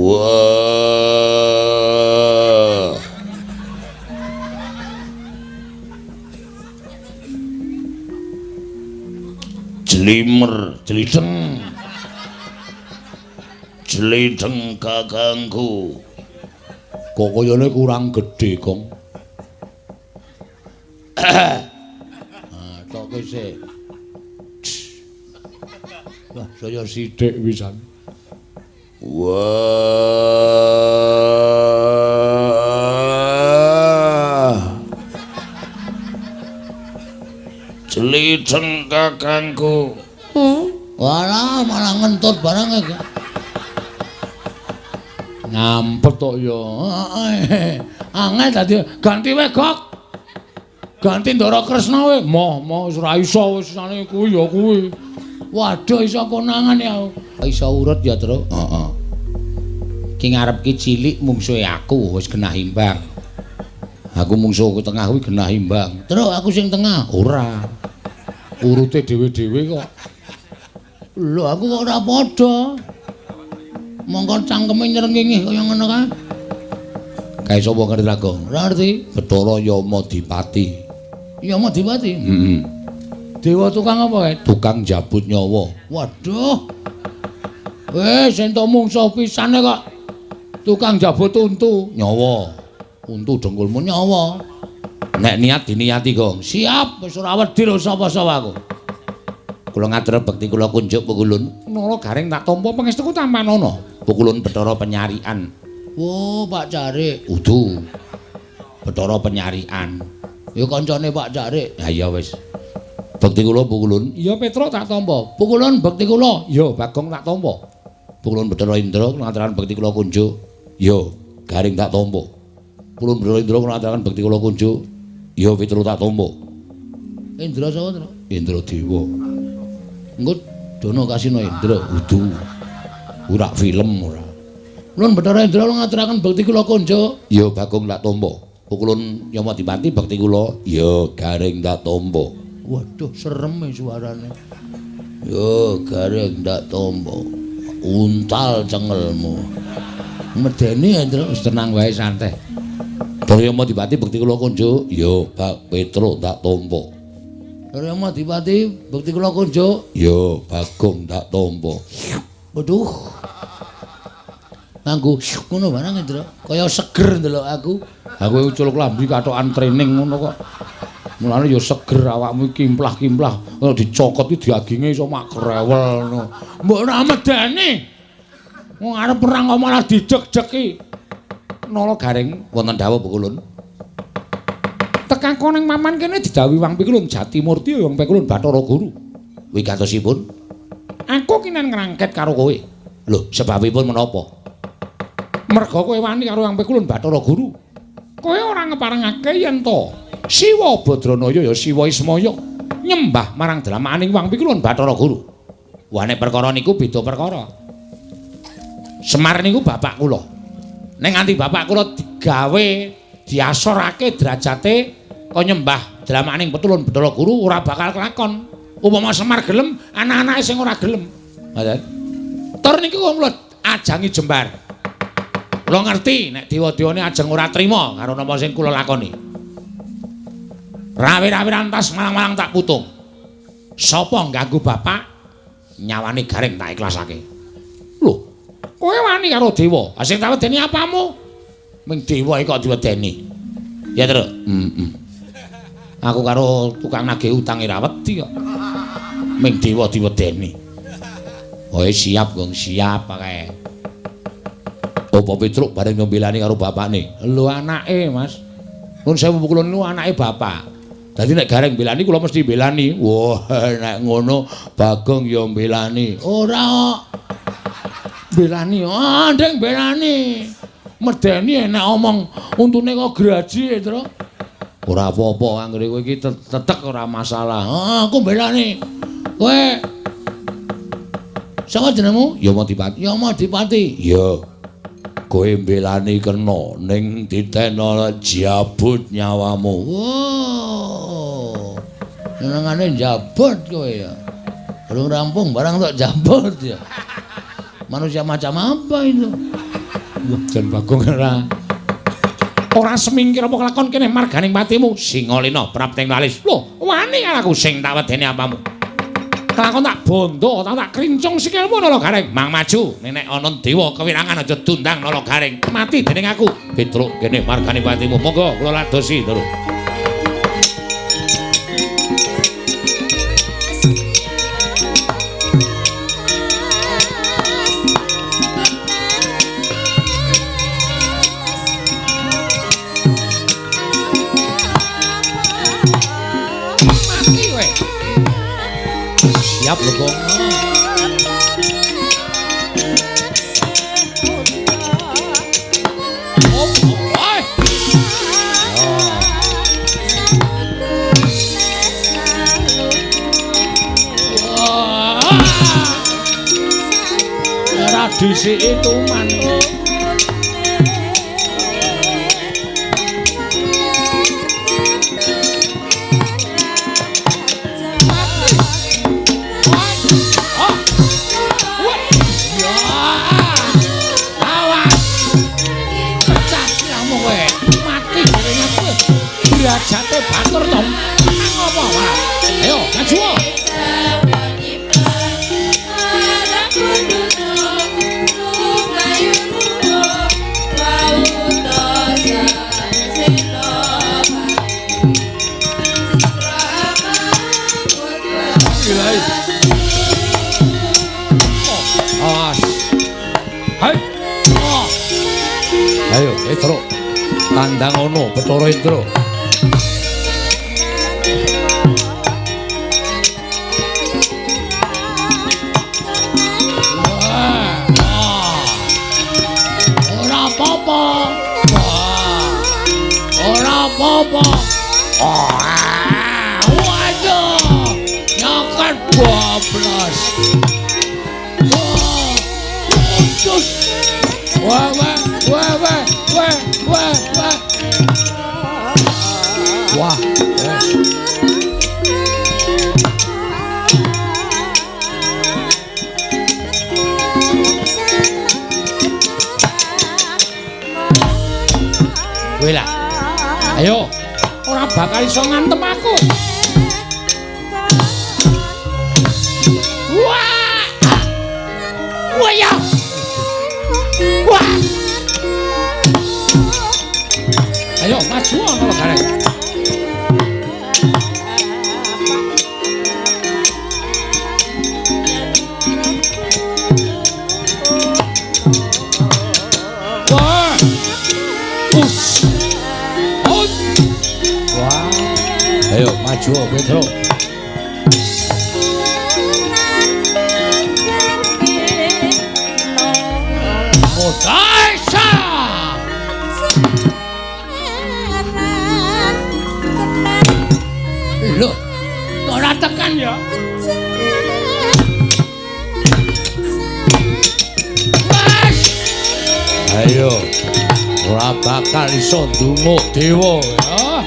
Wah. Jlimer, jlideng. Jlideng kakangku. Kok kayane kurang gedhe, Gong. Tok sik. Wah, saya sithik pisan. Wah. Jlideng kakangku. Walah, malah ngentut barang iki. Ngampet tok ya. Angel dadi ganti wae, Gok. Ganti Ndara Kresna wae. Moh wis ora iso wis sane kuwi ya kuwi. Waduh iso konangan ya. Iso urut ya, Tru. Heeh. Ki ngarep ki cilik mungsuhe aku wis genah imbang. Aku mungsuhku tengah kuwi genah imbang. Tru aku sing tengah ora. Urute dhewe-dhewe kok. Lho aku kok ora padha. Mongko cangkeme nyrengenge kaya ngono kae. Kae sapa ngerti Ragong? Ora ngerti. Bathara Yamadipati. Yamadipati? Heeh. Dewa tukang apa kae? Tukang jabut nyawa. Waduh. Wis entuk mungsuh pisane kok. Tukang jabut untu nyawa. Untu dengkulmu nyawa. Nek niat diniati, Gong. Siap, wis ora wedi lho sapa-sapa aku. Kula ngatur bekti kula kunjuk Pukulun. Nara garing tak tampa pangestuku tampanono. Pukulun Bathara Penyarian. Oh, Pak Carik. Udu. Bathara Penyarian. Ya kancane Pak Carik. Ha iya wis. Bekti kula Pukulun. Iya Petruk tak tampa. Pukulun bekti kula. Ya Bagong tak tampa. Pukulun Bathara Indra ngaturaken bekti kula kunjuk. Ya garing tak tampa. Pukulun Bathara Indra ngaturaken bekti kula kunjuk. Ya Petruk tak tampa. Indra sapa, Tru? Indra Dewa. Engko dono kasino Indra udu. Ora film ora. Ulun Bathara Indra ngaturaken bekti kula kunjuk. Ya Bagong tak tampa. Pukulun Yamadipati bekti kula. Ya garing tak tampa. Waduh serem suarane. Ya garing tak tampa. Untal cengelmu. Medeni Indra wis tenang wae santai. Bathara Yamadipati bekti kula kunjuk. Ya Bak Petruk tak tampa. Bathara Yamadipati bekti kula kunjuk. Ya Bagong tak tampa. Waduh. Nganggo ngono barang Indra. Kaya seger ndelok aku. Aku ucul klambi katokan training ngono kok. Mulane ya seger awakmu kimplah-kimplah. Ora dicokot iki diaginge iso mak krewel ngono. Mbok ora medeni. Wong arep perang kok malah dideg-degi. Nala garing wonten dawuh Pukulun. Tekan koneng maman kene didhawuhi Wang Pikulun Jatimurti Wang Pikulun Bathara Guru. Wigatosipun aku kinen ngrangket karo kowe. Lho, sebabipun menapa? Merga kowe wani karo Wang Pikulun Bathara Guru. Kowe ora ngeparengake yen to Siwa Badranaya ya Siwa Ismaya nyembah marang dramaaning Wang Pikulun Bathara Guru. Wah nek perkara niku beda perkara. Semar niku bapak kula. Nek nganti bapak kula digawe diasorake derajate kaya nyembah dramaaning Petulun Bathara Guru ora bakal kelakon. Upama Semar gelem, anak-anake sing ora gelem. Ngoten. Tur niku kula ajangi jembar. Kula ngerti nek dewa-dewane ajeng ora trima karo napa sing kula lakoni. Rawi-rawi rantas malang-malang tak putung. Sapa ngganggu bapak nyawane garing tak ikhlasake. Lho, kowe wani karo dewa. Ha sing tak wedeni apamu? Ming dewa iki kok diwedeni. Ya, Tru. Aku karo tukang nagih utang ora wedi kok. Ming dewa diwedeni. Oh, siap, Gong, siap kae. Apa Petruk bareng nyembelani karo bapakne. Lho anake, Mas. Nun sewu Pukulun niku anake bapak. Dadi nek gareng belani kula mesti belani. Wah, nek ngono Bagong ya belani. Ora kok. Belani. Ah, ndeng belani. Medeni nek omong untune kok graji, Tru. Ora apa-apa anggere kowe iki tetek ora masalah. Ah, aku belani. Kowe sapa jenengmu? Yamadipati. Yamadipati. Ya. Kowe belani kena ning ditena jabut nyawamu. Wow. Senengane jabut kowe ya. Belum rampung barang tok jabut ya. Manusia macam apa itu? Wah, jan Bagong ora semingkir apa kelakon kene marganing patimu Singalena prapting lalis. Lho, wani aku sing tak wedeni apamu. Kelakon tak bondo, tak krincung sikilmu Nala Garing. Mang maju, nek ana dewa kewirangan aja dundang Nala Garing. Mati dening aku. Petruk kene marganing patimu. Monggo kula ladosi terus. Siap lho, Bang. Tradisi itu man. Jatuh batur dong. Apa wae? Ayo, maju. Awas. Hai. Ayo, Indra. Tandang ono Bathara Indra. Apa? Waduh, nyakat bablas. Wah, Wela. Ayo, ora bakal iso ngantem aku. Wah! Wah ya. Wah! Ayo maju ana Gareng. Wah! Us. Ayo maju Petro. Modaisa. Lho, ora tekan ya. Mas. Ayo. Ora bakal iso ndunguk dewa ya.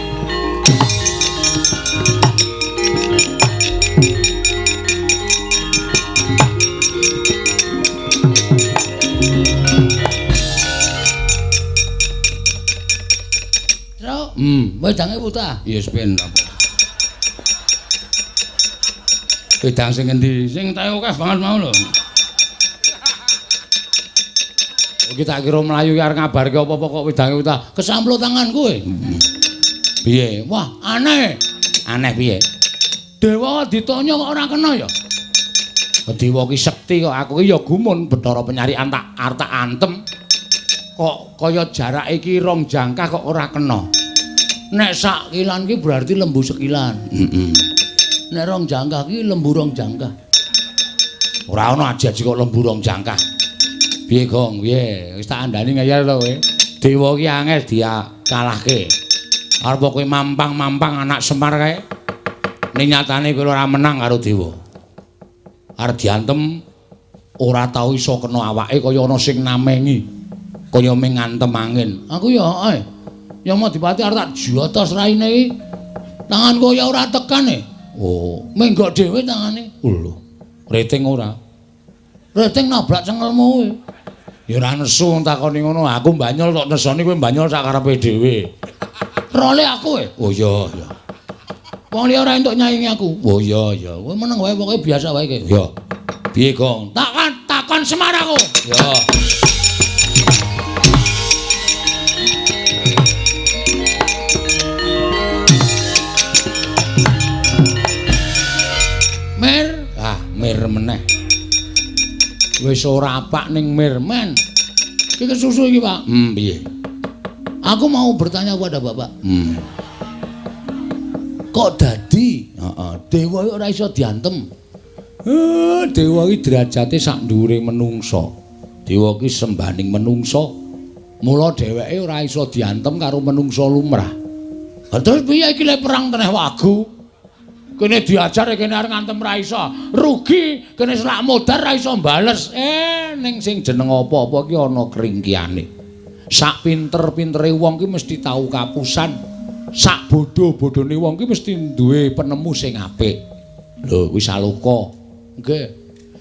Wedange puta. Iya sepen apa. Wedang sing endi? Sing tae akeh banget mau lho. Iki tak kira mlayu ki arep ngabarke apa-apa kok wedange puta. Kesamplo tangan kowe. Piye? Wah, aneh. Aneh piye? Dewa ditanya kok ora kena ya? Dewa ki sekti kok aku ki ya gumun Bathara Penyarian tak arep antem. Kok kaya jarake iki 2 jangkah kok ora kena. Nek sak kilan ki berarti lembu sekilan. Nek 2 jangkah ki lembu 2 jangkah. Ora ana aji-aji kok lembu 2 jangkah. Piye, Gong? Piye? Wis tak andani ngeyel to kowe. Dewa ki angel dia kalahke. Arep kowe mampang-mampang anak Semar kae. Ning nyatane kowe ora menang karo dewa. Arep diantem ora tau iso kena awake kaya ana sing namengi. Kaya ming ngantem angin. Aku ya yang Madipati arep tak jotos raine iki. Tangan kaya ora tekan e. Oh, menggok dhewe tangane. Lho, rating ora. Rating nabrak cengelmu kowe. Ya ora nesu takoni ngono, aku mbanyol tok nesoni kowe mbanyol sak karepe dhewe. Role aku e. Oh iya, iya. Wong liya ora entuk nyaingi aku. Oh iya, iya. Kowe meneng wae pokoke biasa wae kowe. Ya. Piye, Gong? Takon Semar aku. Ya. Mir, mir meneh. Wis ora apak ning mir, men. Iki kesusu iki, Pak. Piye? Aku mau bertanya kepada Bapak. Kok dadi? Heeh, dewa ora iso diantem. Dewa iki derajate sak dhuwure menungsa. Dewa iki sembaning menungsa. Mula dheweke ora iso diantem karo menungsa lumrah. Terus piye iki lek perang teneh wagu? Kene diajar kene arep ngantem ra iso. Rugi kene selak modar ra iso bales. Ning sing jeneng apa-apa ki ana kringkiane. Sak pinter-pintere wong ki mesti tau kapusan. Sak bodho-bodhone wong ki mesti duwe penemu sing apik. Lho kuwi saloka. Nggih.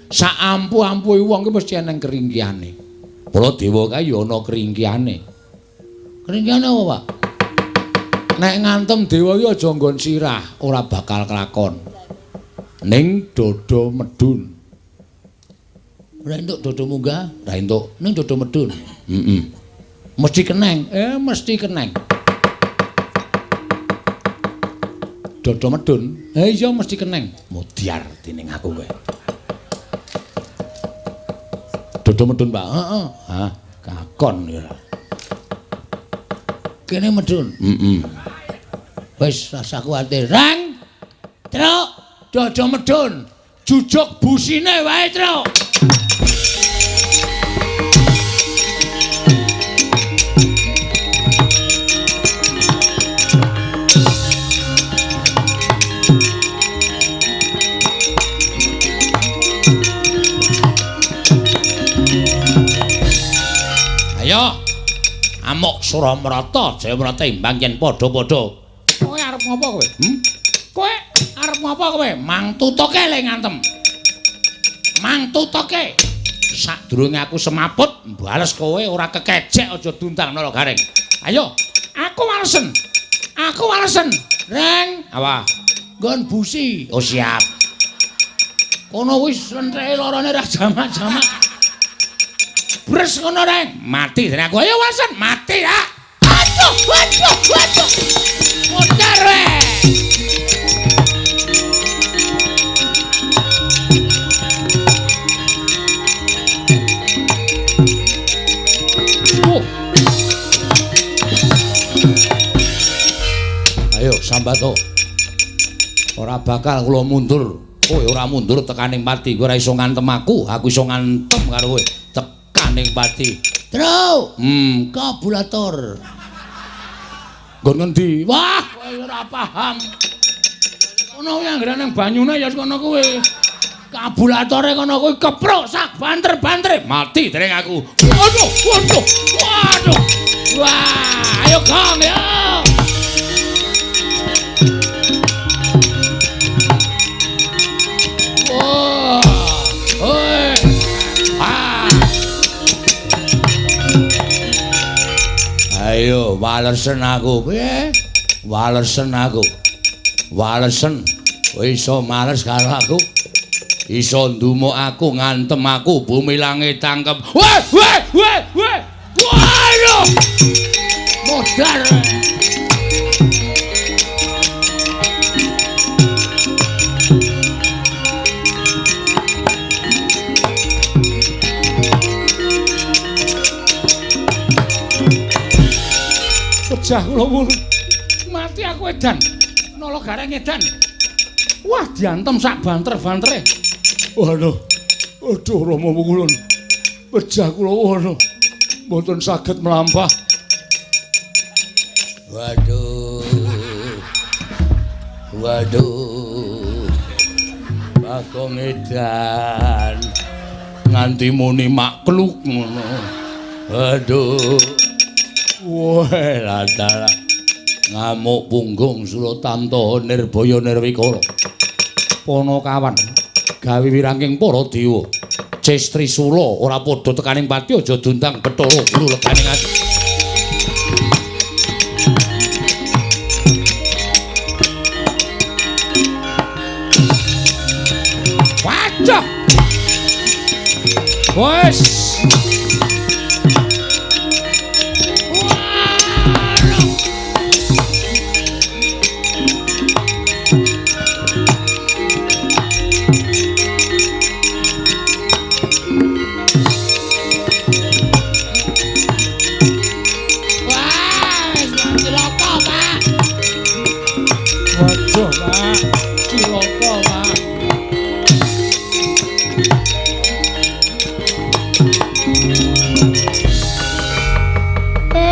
Sak ampuh-ampuhe wong ki mesti ana kringkiane. Para dewa kae ya ana kringkiane. Kringkiane apa, Pak? Nek ngantem dewa iki aja nggon sirah, ora bakal kelakon. Ning dada medun. Ora entuk dada munggah, ora entuk. Ning dada medun. Mesti keneng, mesti keneng. Dada medun, iya mesti keneng. Mudyar dening aku kowe. Dada medun, Pak. Heeh. Hah, kakon ya. Kene medun. Wis rasa kuwatir. Rang. Truk, dada medun. Jujuk busine wae, Truk. Ayo. Amuk Suramrata, Jayamrata imbang yen padha-padha. Kowe arep ngopo kowe? Kowe arep ngopo kowe? Mang tutuke le ngantem. Mang tutuke. Sadurunge aku semaput, bales kowe ora kekejek aja dundang nara garing. Ayo, aku walesen. Aku walesen. Reng, apa? Nggon busi. Oh siap. Kono wis lentreke lorone ra jamak-jamak. Bres ngono reng, mati dene aku. Ayo walesen, mati ya. Aduh. Muter we. Ayo sambato. Ora bakal kula mundur. Kowe ora mundur tekaning pati. Kowe ora iso ngantem aku iso ngantem karo kowe. Tekaning pati. Tru, kabulator. Nggon ngendi? Wah, kowe ora paham. Ono anggere nang banyune ya kono kowe. Kabulatore kono kowe kepruk sak banter-bantere. Mati dereng aku. Waduh. Wah, ayo Gong ya. Wah. Oi. Ayo walesen aku piye? Walesen aku. Walesen. Kowe iso males karo aku. Iso ndumuk aku, ngantem aku, bumi langit tangkep. Weh. Waduh. Modar. Pecah kula wulu. Mati aku edan. Nolo gareng edan. Wah, diantem sak banter-bantere. Waduh. Aduh Rama Wulun. Pecah kula wulu. Mboten saged mlampah. Waduh. Bagong edan. Nganti muni makluk ngono. Aduh. Wah, ladala. Ngamuk punggung Suratamta Nirbaya Nirwikara. Panakawan gawe wirangking para dewa. Cis Trisula ora padha tekaning pati aja dundang Bathara Guru leganing ati. Wajah. Wes.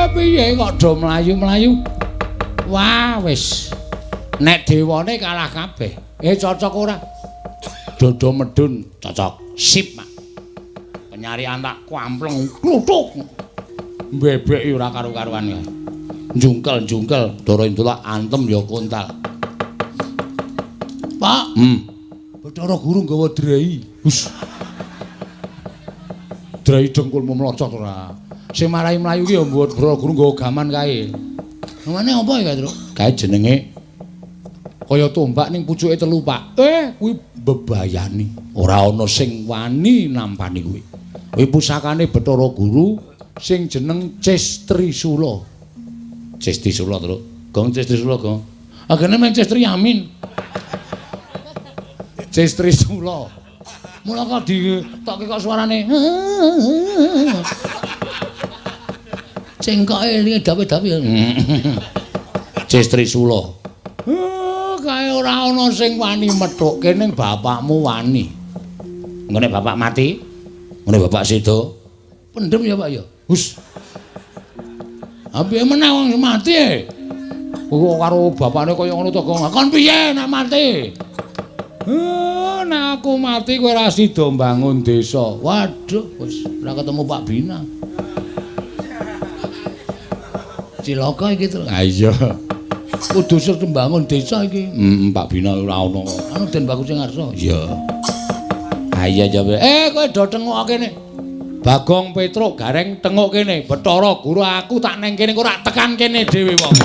Piye kok do mlayu-mlayu? Wah, wis. Nek dewane kalah kabeh. Cocok ora? Dodo medun cocok. Sip, Mak. Penyarian tak kwampleng kluthuk. Bebek ora karu-karuan ya. Jungkel-jungkel Dara Indula antem ya kontal. Pak. Bathara Guru nggawa drai. Hus. Drai dengkulmu mlocot ora. Sing marai mlayu ki ya mbuat Bathara Guru nggawa gaman kae. Gamane apa ya, Tru? Kae jenenge kaya tombak ning pucuke telu, Pak. Kuwi bebayani. Ora ana sing wani nampani kuwi. Kuwi pusakane Bathara Guru sing jeneng Cis Trisula. Cis Trisula, Tru. Gong Cis Trisula, Gong. Agene men Cis Triamin. Cis Trisula. Mula kok ditokke kok suarane. Cengkoke iki dawe-dawe. Cis Trisula. Kae ora ana sing wani methukke ning bapakmu wani. Nggone bapak mati, ngene bapak sedo. Pendem ya, Pak ya. Hus. Apiye meneh wong mati? Kok karo bapakne kaya ngono to, Gong. Kon piye nek mati? Nek aku mati kowe ora sida mbangun desa. Waduh, wis ora ketemu Pak Bina. Cilaka iki to. Ha iya. Kudu sing mbangun desa iki. Pak Bina ora ono. Anu Den Bagus sing ngarsa. Iya. Ha iya jabe. Kowe do tengok kene. Bagong Petruk gareng tengok kene. Bathara Guru aku tak neng kene kok ora tekan kene dhewe wong.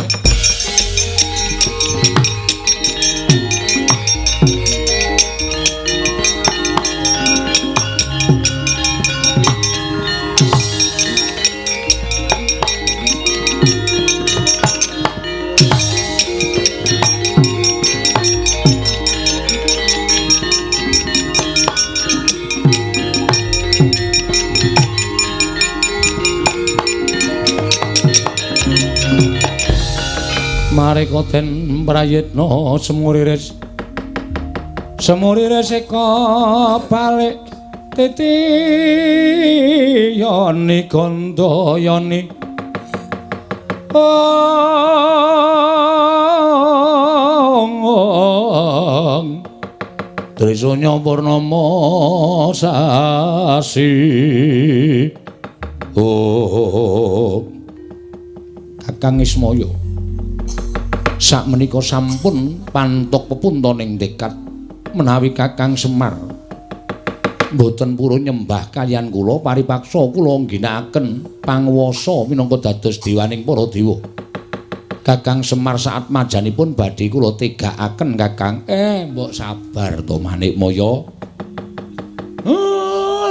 Mareka den prayitna semuriris eka balik titiyani gandayani Trisanya Purnama sasi Kakang Ismaya sakmenika sampun pantuk pepuntaning tekad menawi Kakang Semar mboten purun nyembah kaliyan kula paripaksa kula ngginakaken panguwasa minangka dados dewaning para dewa. Kakang Semar saat majanipun badhe kula tegakaken Kakang. Mbok sabar to Manikmaya.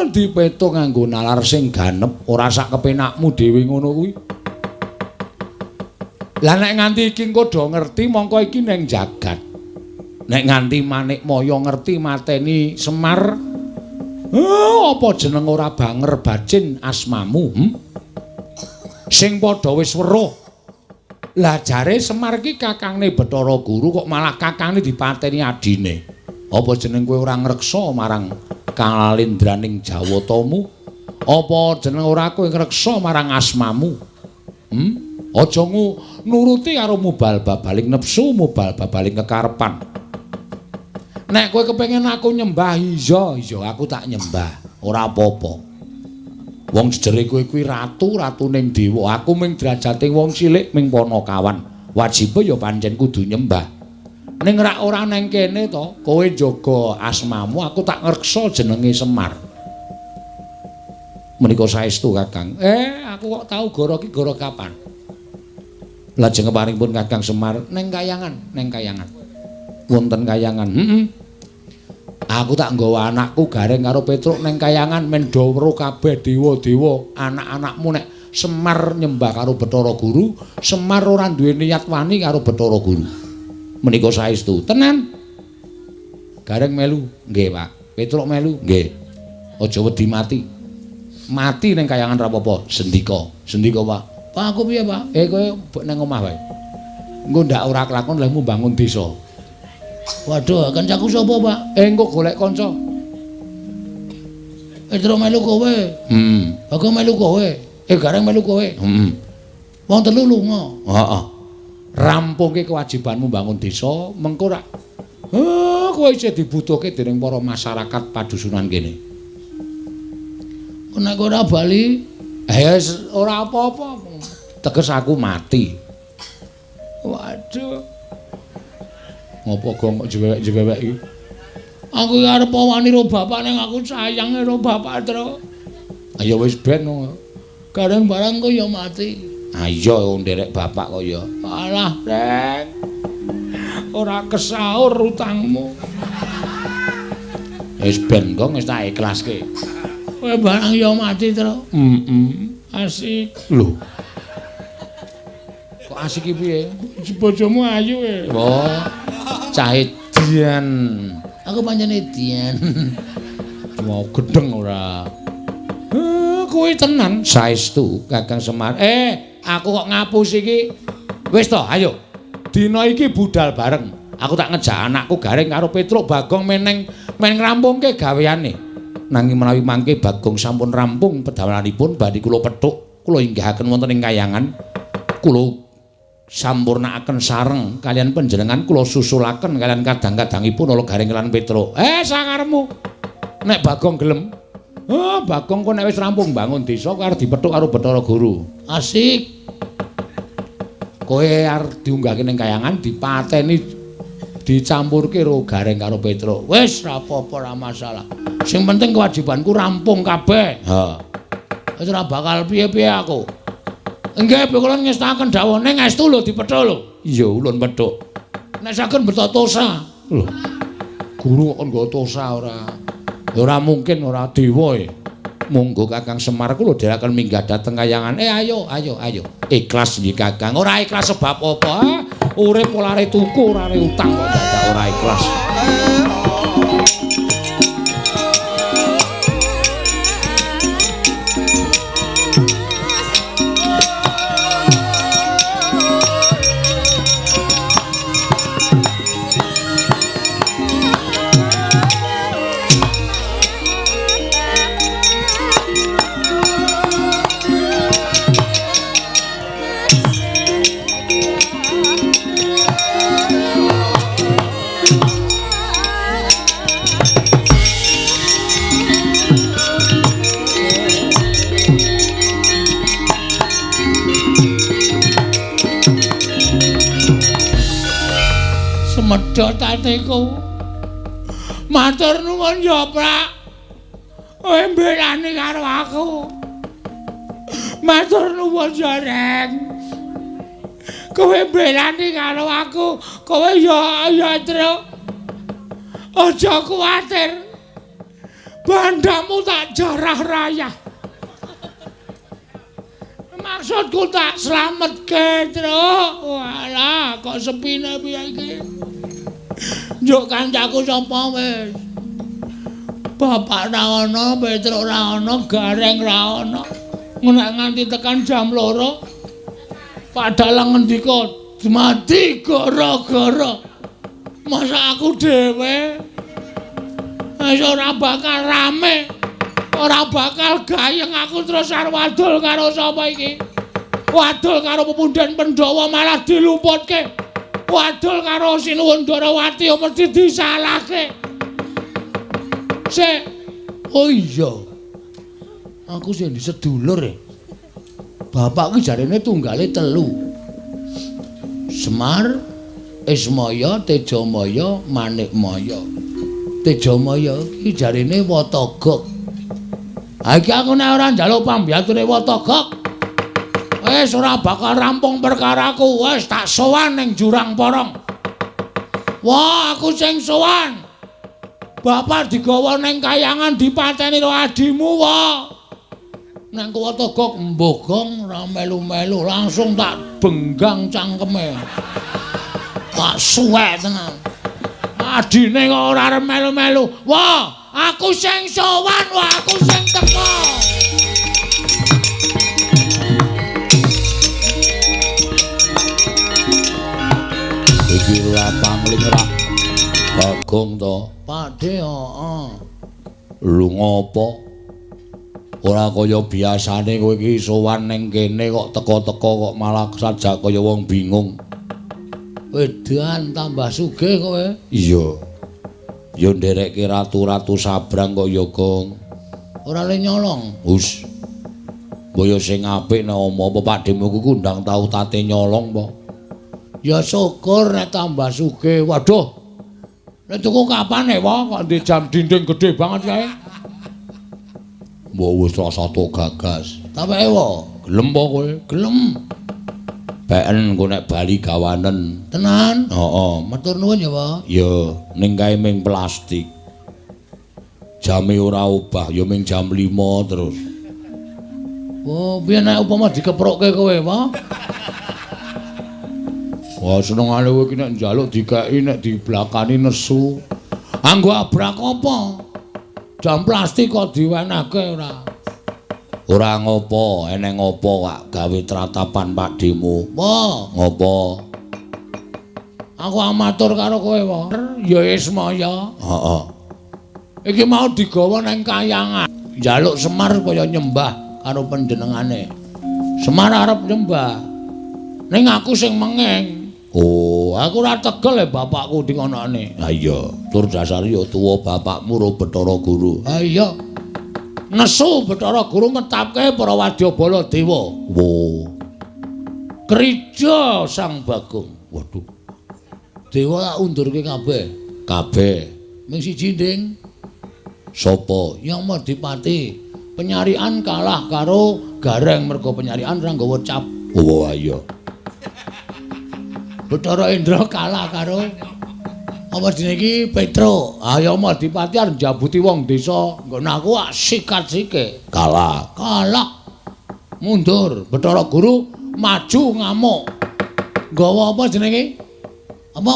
Dipeto nganggo nalar sing ganep ora sak kepenakmu dhewe ngono kuwi. Lah nek nganti iki engko do ngerti mongko iki ning jagat. Nek nganti Manikmaya ngerti mateni Semar, apa jeneng ora banger bajin asmamu? Sing padha wis weruh. Lah jare Semar ki kakangne Bathara Guru kok malah kakangne dipateni adine. Apa jeneng kowe ora ngreksa marang kalindraning Jawatamu? Apa jeneng ora kowe ngreksa marang asmamu? Aja nuruti karo mubal babaling nepsu, mubal babaling kekarepan. Nek kowe kepengin aku nyembah, iya aku tak nyembah. Ora apa-apa. Wong jere kowe kuwi ratu ning dewa. Aku ming derajate wong cilik ming Panakawan. Wajibe ya pancen kudu nyembah. Ning ora neng kene to, kowe jaga asmamu, aku tak ngreksa jenenge Semar. Menika saestu Kakang. Aku kok tahu goro ki goro kapan? Lajeng keparingipun Kakang Semar neng kayangan. Wonten kayangan. Aku tak nggawa anakku Gareng karo Petruk neng kayangan men do weruh kabeh dewa-dewa, anak-anakmu nek Semar nyembah karo Bathara Guru, Semar ora duwe niat wani karo Bathara Guru. Menika saestu. Tenan. Gareng melu, nggih, Pak. Petruk melu, nggih. Aja wedi mati. Mati ning kayangan ra apa-apa, sendika. Sendika, Pak. Pak, aku piye, Pak? Kowe nang omah wae. Engko ndak ora kelakon lehmu bangun desa. Waduh, kancaku sapa, Pak? Engko golek kanca. Petruk melu kowe. Aku melu kowe. Gareng melu kowe. Wong telu lunga. Heeh. Rampungke kewajibanmu bangun desa, mengko ra kowe isih dibutuhke dening para masyarakat padusunan kene. Nek ora bali, ya ora apa-apa. Teges aku mati. Waduh. Ngopo kok jewek-jewek iki? Aku arep wani karo bapak ning aku sayang karo bapak, Tru. Ya wis ben. Kadang barang kok ya mati. Iya nderek bapak kok ya. Alah, Reng. Ora kesaur utangmu. Wis ben kok wis tak ikhlaske. Kowe barang ya mati, Tru. Asik. Lho. Kok asik iki piye? Bojomu ayu e. Oh. Cahe Dian. Aku pancene Dian. Mau gedeng ora. Kuwi tenan saestu Kakang Semar. Aku kok ngapus iki. Wis to, ayo. Dina iki budal bareng. Aku tak ngejak anakku Gareng karo Petruk Bagong men ngrampungke gaweane. Nanging menawi mangke Bagong sampun rampung pedawalanipun badhe kula pethuk, kula inggahaken wonten ing kayangan. Kula sampurnakaken sareng kalian panjenengan, kula susulaken kalian kadang-kadangipun ala Gareng lan Petruk. Sakarepmu. Nek Bagong gelem. Bagong kok nek wis rampung bangun desa kok arep dipethuk karo Bathara Guru. Asik. Kowe arep diunggahke ning kayangan dipateni dicampurke karo Gareng karo Petruk. Wis ra apa-apa ra masalah. Sing penting kewajibanku rampung kabeh. Wis ora bakal piye-piye aku. Nggih, kula ngestaken dawuh ning estu lho dipethuk lho. Iya, ulun pethuk. Nek saken beto tosa. Lho. Guru kok nggo tosa ora. Ya ora mungkin ora dewa e. Monggo Kakang Semar kula dherekaken minggah dhateng kayangan. Ayo. Ikhlas nggih Kakang. Ora ikhlas sebab apa? Urip ora are tuku, ora are utang kok dadak ora ikhlas. Medhot atiku. Matur nuwun ya, Prak. Kowe mbelani karo aku. Matur nuwun ya, Reng. Kowe mbelani karo aku. Kowe ya, Tru. Aja kuwatir. Bandamu tak jarah rayah. Maksudku tak slametke, Tru. Walah, kok sepine piye iki? Njuk kancaku sapa wis? Bapak ra ana, Petruk ra ana, Gareng ra ana. Nek nganti tekan jam 2, padahal ngendika mati gara-gara. Masa aku dhewe wis ora bakal rame. Ora bakal gayeng aku terus arep wadul karo sapa iki? Wadul karo pepundhen Pandhawa malah dilumputke. Wadul karo Sinuwun Darawati mesti disalahke. Sik. Oh iya. Aku sing disedulur e. Bapak ki jarene tunggale 3. Semar, Ismaya, Tejamaya, Manikmaya. Tejamaya ki jarene Watagok. Iki aku nek ora njaluk pambiyature Watagok, wis ora bakal rampung perkaraku. Wis tak sowan ning Jurang Porong. Wah, aku sing sowan. Bapak digawa ning kayangan dipateni karo adimu, wah. Nek Watagok mbogong ora melu-melu, langsung tak benggang cangkeme. Tak suwek tenan. Adine kok ora arep melu-melu. Wah, aku sing sowan, wah aku sing teko. Iki lapangling rak Bagong to. Pakde, heeh. Lu ngopo? Ora kaya biasane kowe iki sowan ning kene kok teko-teko kok malah sajak kaya wong bingung. Wedan tambah sugih kowe. Iya. Ya nderekke ratu-ratu sabrang kok ya, Gong. Ora le nyolong. Wus. Mbaya sing apik nek apa pakdemu ku ndang tau tate nyolong apa? Ya syukur nek tambah sugih. Waduh. Nek tuku kapan wa kok ndek jam dinding gedhe banget kae. Mbok wis rasa to gagas. Tapeke wa, gelem apa kowe? Gelem. Beken ku nek bali gawanen. Tenan? Heeh. Matur nuwun ya, Pak. Ya, ning kae ming plastik. Jame ora obah, ya ming jam 5 terus. Oh, piye nek upama dikeprokke kowe, Pak? Wah, senengane kowe iki nek njaluk dikeki nek diblakani nesu. Anggo abrak apa? Jam plastik kok diwenehke ora? Ora ngopo, eneng ngopo kak gawe tratapan pakdemu. Apa? Ngopo? Aku amatur karo kowe, Pak. Ya Ismaya. Heeh. Iki mau digawa nang kayangan. Njaluk Semar kaya nyembah karo panjenengane. Semar arep nyembah. Ning aku sing mengeng. Oh, aku ora tegel bapakku dingonane. Ha iya, tur dasar ya tuwa bapakmu ro Bathara Guru. Ha iya. Nesu Bathara Guru ngetapke para Wadyabala Dewa. Wo. Krija Sang Bagong. Waduh. Dewa tak undurke kabeh. Kabeh. Ming siji nding. Sapa? Yang Madipati. Penyarian kalah karo Gareng mergo penyarian ora nggawa cap. Oh iya. Bathara Indra kalah karo apa jenenge iki Petro. Ayo Madipati arep njabuti wong desa. Nggon aku sikat-sike. Kalah. Mundur. Bathara Guru maju ngamuk. Nggawa apa jenenge? Apa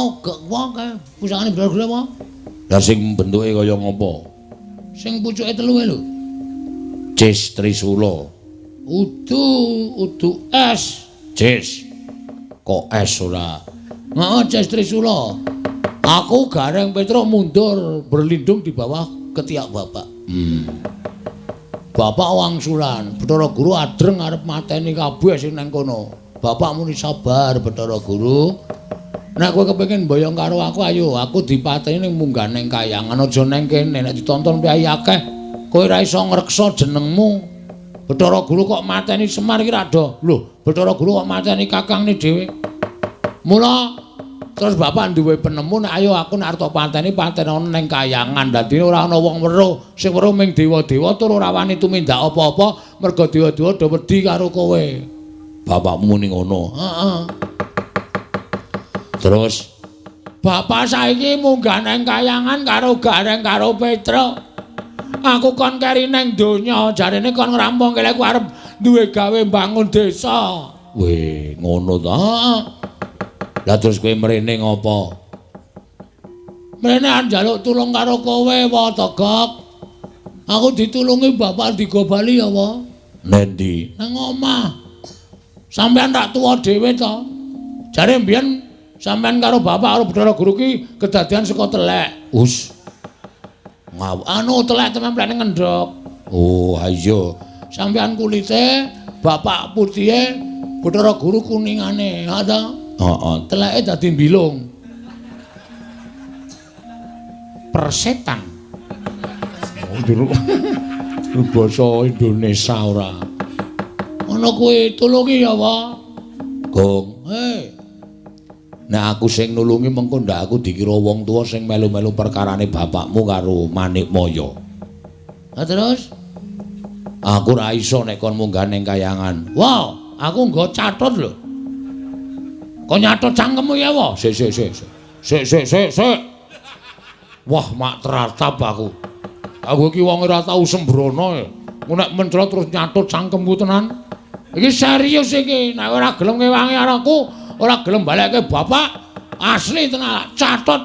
wong kae pusakane Bathara Guru apa? Lah sing bentuke kaya ngopo? Sing pucuke telu lho. Cis Trisula. Udu es. Cis. Kok es ora? Heeh, Cis Trisula. Aku Gareng Petro mundur berlindung di bawah ketiak bapak. Bapak wangsulan, Bathara Guru adreng arep mateni kabeh sing nang kono. Bapak muni sabar Bathara Guru. Nek kowe kepengin mboyong karo aku ayo, aku dipateni ning munggah ning kayangan aja ning kene. Nek ditonton piyai akeh, kowe ora iso ngreksa jenengmu. Bathara Guru kok mateni Semar iki rada. Lho, Bathara Guru kok mateni kakangne dhewe. Mula terus bapak duwe penemu nek ayo aku nek arep pateni ana ning kayangan. Dadi ora ana wong weruh, sing weruh ming dewa-dewa tur ora wani tumindak apa-apa mergo dewa-dewa do wedi karo kowe. Bapakmu muni ngono. Heeh. Terus bapak saiki munggah ning kayangan karo Gareng karo Petro. Aku kon keri ning donya, jarene kon ngrampungke lek arep duwe gawe bangun desa. Weh, ngono ta? Heeh. Lah terus kowe mrene ngopo? Mrene njaluk tulung karo kowe, Watagok. Aku ditulungi bapak digobali ya, Wa. Nendi? Nang omah. Sampeyan tak tuwa dhewe to. Jare mbiyen sampeyan karo bapak karo Bathara Guru ki kedadian saka telek. Us. Anu telek temen plene ngendhok. Oh, iya. Sampeyan kulite, bapak putihe, Bathara Guru kuningane, ha ta? Heeh, teleke dadi mbilung. Persetan. Oh, jero. Basa Indonesia ora. Ana kuwi tulungi ya, Wa. Gong, nek aku sing nulungi mengko ndak aku dikira wong tuwa sing melu-melu perkarane bapakmu karo Manikmaya. Ha terus? Aku ora iso nek kon munggah ning kayangan. Wow, aku nggo catet lho. Kok nyatet cangkemmu ya, wa? Sik. Wah, mak teratap aku. Aku iki wong ora tau sembrono ya. Nek mencrot terus nyatet cangkemku tenan. Iki serius iki. Nek ora gelem ngewangi aku, ora gelem balekke bapak, asli tenan catet.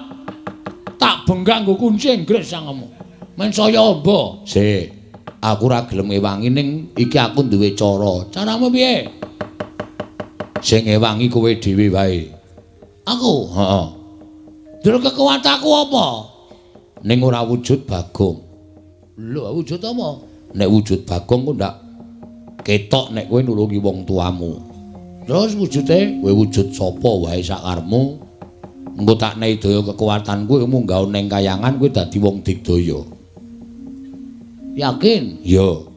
Tak benggang nggo kunci Inggris cangkemmu. Men saya amba. Sik. Aku ora gelem ngewangi ning iki aku duwe cara. Caramu piye? Sing ngewangi kowe dhewe wae. Aku? Heeh. Dur kekuatanku apa? Ning ora wujud Bagong. Lho, wujud apa? Nek wujud Bagong ku ndak ketok nek kowe nulungi wong tuamu. Terus wujude? Kowe wujud sapa wae sakarepmu. Engko tak nehi daya kekuatanku munggah ning kayangan kowe dadi wong digdaya. Yakin? Iya.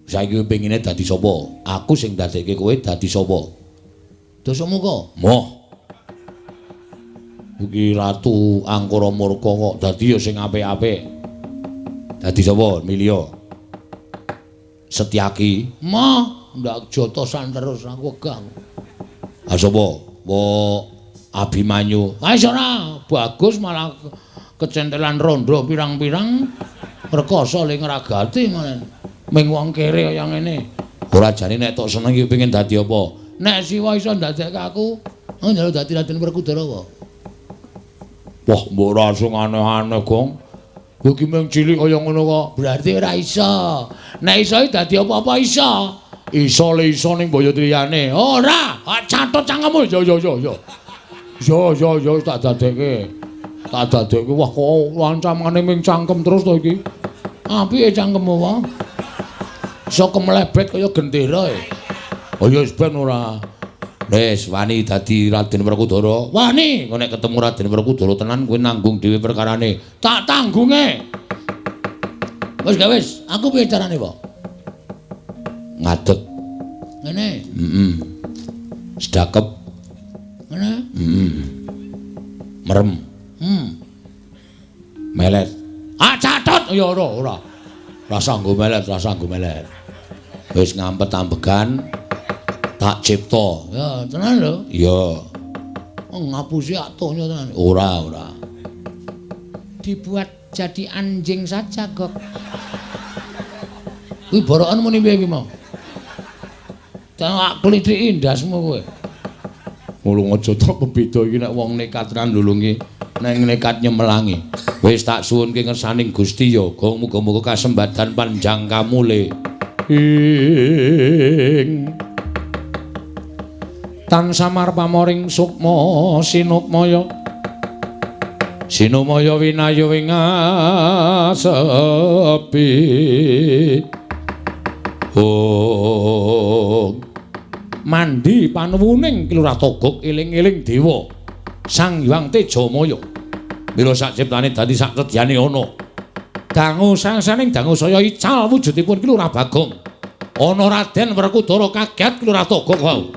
Saiki kowe pengine dadi sapa? Aku sing dadekke kowe dadi sapa? Dosamu kok? Moh. Iki Ratu Angkara Murka kok dadi ya sing apik-apik. Dadi sapa? Milya. Setyaki. Mah, ndak jotosan terus aku gang. Ah sapa? Abimanyu. Wis ora, bagus malah kecentelan rondo pirang-pirang perkasa ling ngragati manen. Ming wong kere kaya ngene. Ora jane nek tok seneng iki pengen dadi apa? Nek siwa iso ndadekke aku, njaluk dadi Raden Werkudara kok. Wah, mbok ora sing aneh-aneh, Gong. Kowe iki mung cilik kaya ngono kok. Berarti ora iso. Nek iso dadi apa-apa iso. Iso le iso ning Boyotriyane. Ora, catet cangkemmu. Yo. Yo tak dadekke. Wah, kok lancamane ming cangkem terus to iki. Apike cangkemmu, wa? Iso kemlebet kaya gendera e. Oh ya wis ben ora. Wis wani dadi Raden Werkudara. Wani, Kok nek ketemu Raden Werkudara tenan kowe nanggung dhewe perkarane. tak tanggunge. Wis, aku piye carane, Pak? Ngadeg. Ngene. Sedakep. Ngene. Merem. Melet. Catet ya ora. Rasa nggo melet. Wis ngampet ambegan tak cipta. Ya, tenan lho. Iya. Ngapusi aktonya tenan. Ora. Dibuat jadi anjing saja, Gok. Kuwi borokan muni piye iki mau? Tak klithiki ndasmu kowe. Ngulung aja tok kebeda iki nek wong nekat nulungi, nek nekat nyemelangi. Wis tak suwunke ngersaning Gusti ya, Gong muga-muga kasembadan panjang kamule. Ing tan samar pamoring sukma sinumaya winayu wingasepi. Mandi panuwuning Kilurah Togog eling-eling dewa Sang Hyang Tejamaya. Mila sak ciptane dadi sak tedyane ana. Dangu sangsaning dangu saya ical wujudipun Kilurah Bagong. Ana Raden Werkudara kaget Kilurah Togog wau.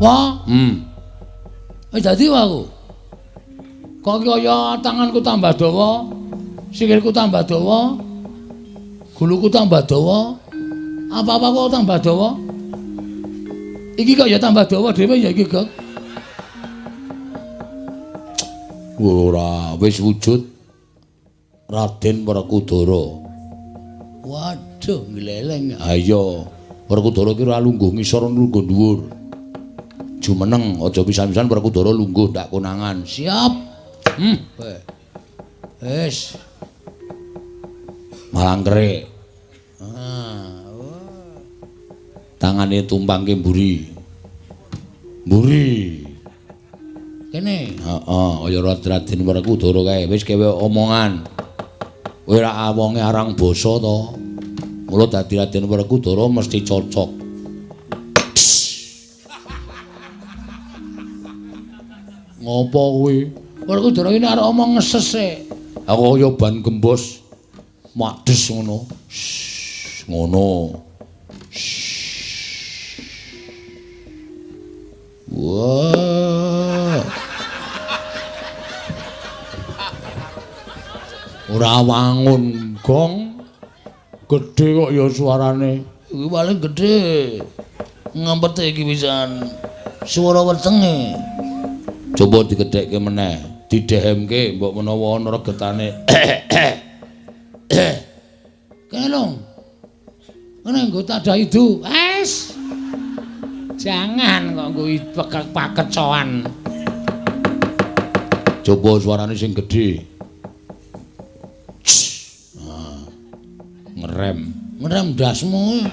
Wah. Dadi aku. Kok kaya tanganku tambah dawa, sikilku tambah dawa, guluku tambah dawa. Apa-apa kok tambah dawa? Iki kok ya tambah dawa dhewe ya iki, Gok. Ora, wis wujud Raden Werkudara. Waduh, gleleng. Ayo, Werkudara ki ora lungguh ngisor lungguh dhuwur. Jumeneng aja pisan-pisan Werkudara lungguh ndak konangan. Siap. Wis. Malangkere. Tangane tumpangke mburi. Mburi. Kene. Heeh, kaya Raden Werkudara kae wis kewe omongan. Kowe ra wonge arang basa to. Mula dadi Raden Werkudara mesti cocok. Ngopo kuwi? Werkudara iki arep omong ngeses e. Aku kaya ban gembos makdes ngono. Ngono. Wah. Ora wangun gong. Gedhe kok ya suarane. Iki paling gedhe. Ngempet iki pisan. Swara wetenge. Coba digedhekke meneh, didehemke mbok menawa ana regetane. Kene lho. Ngene nggo tak dah idu. Wes. Jangan kok nggo pakecoan. Coba suarane sing gedhe. Ngerem Dasmu.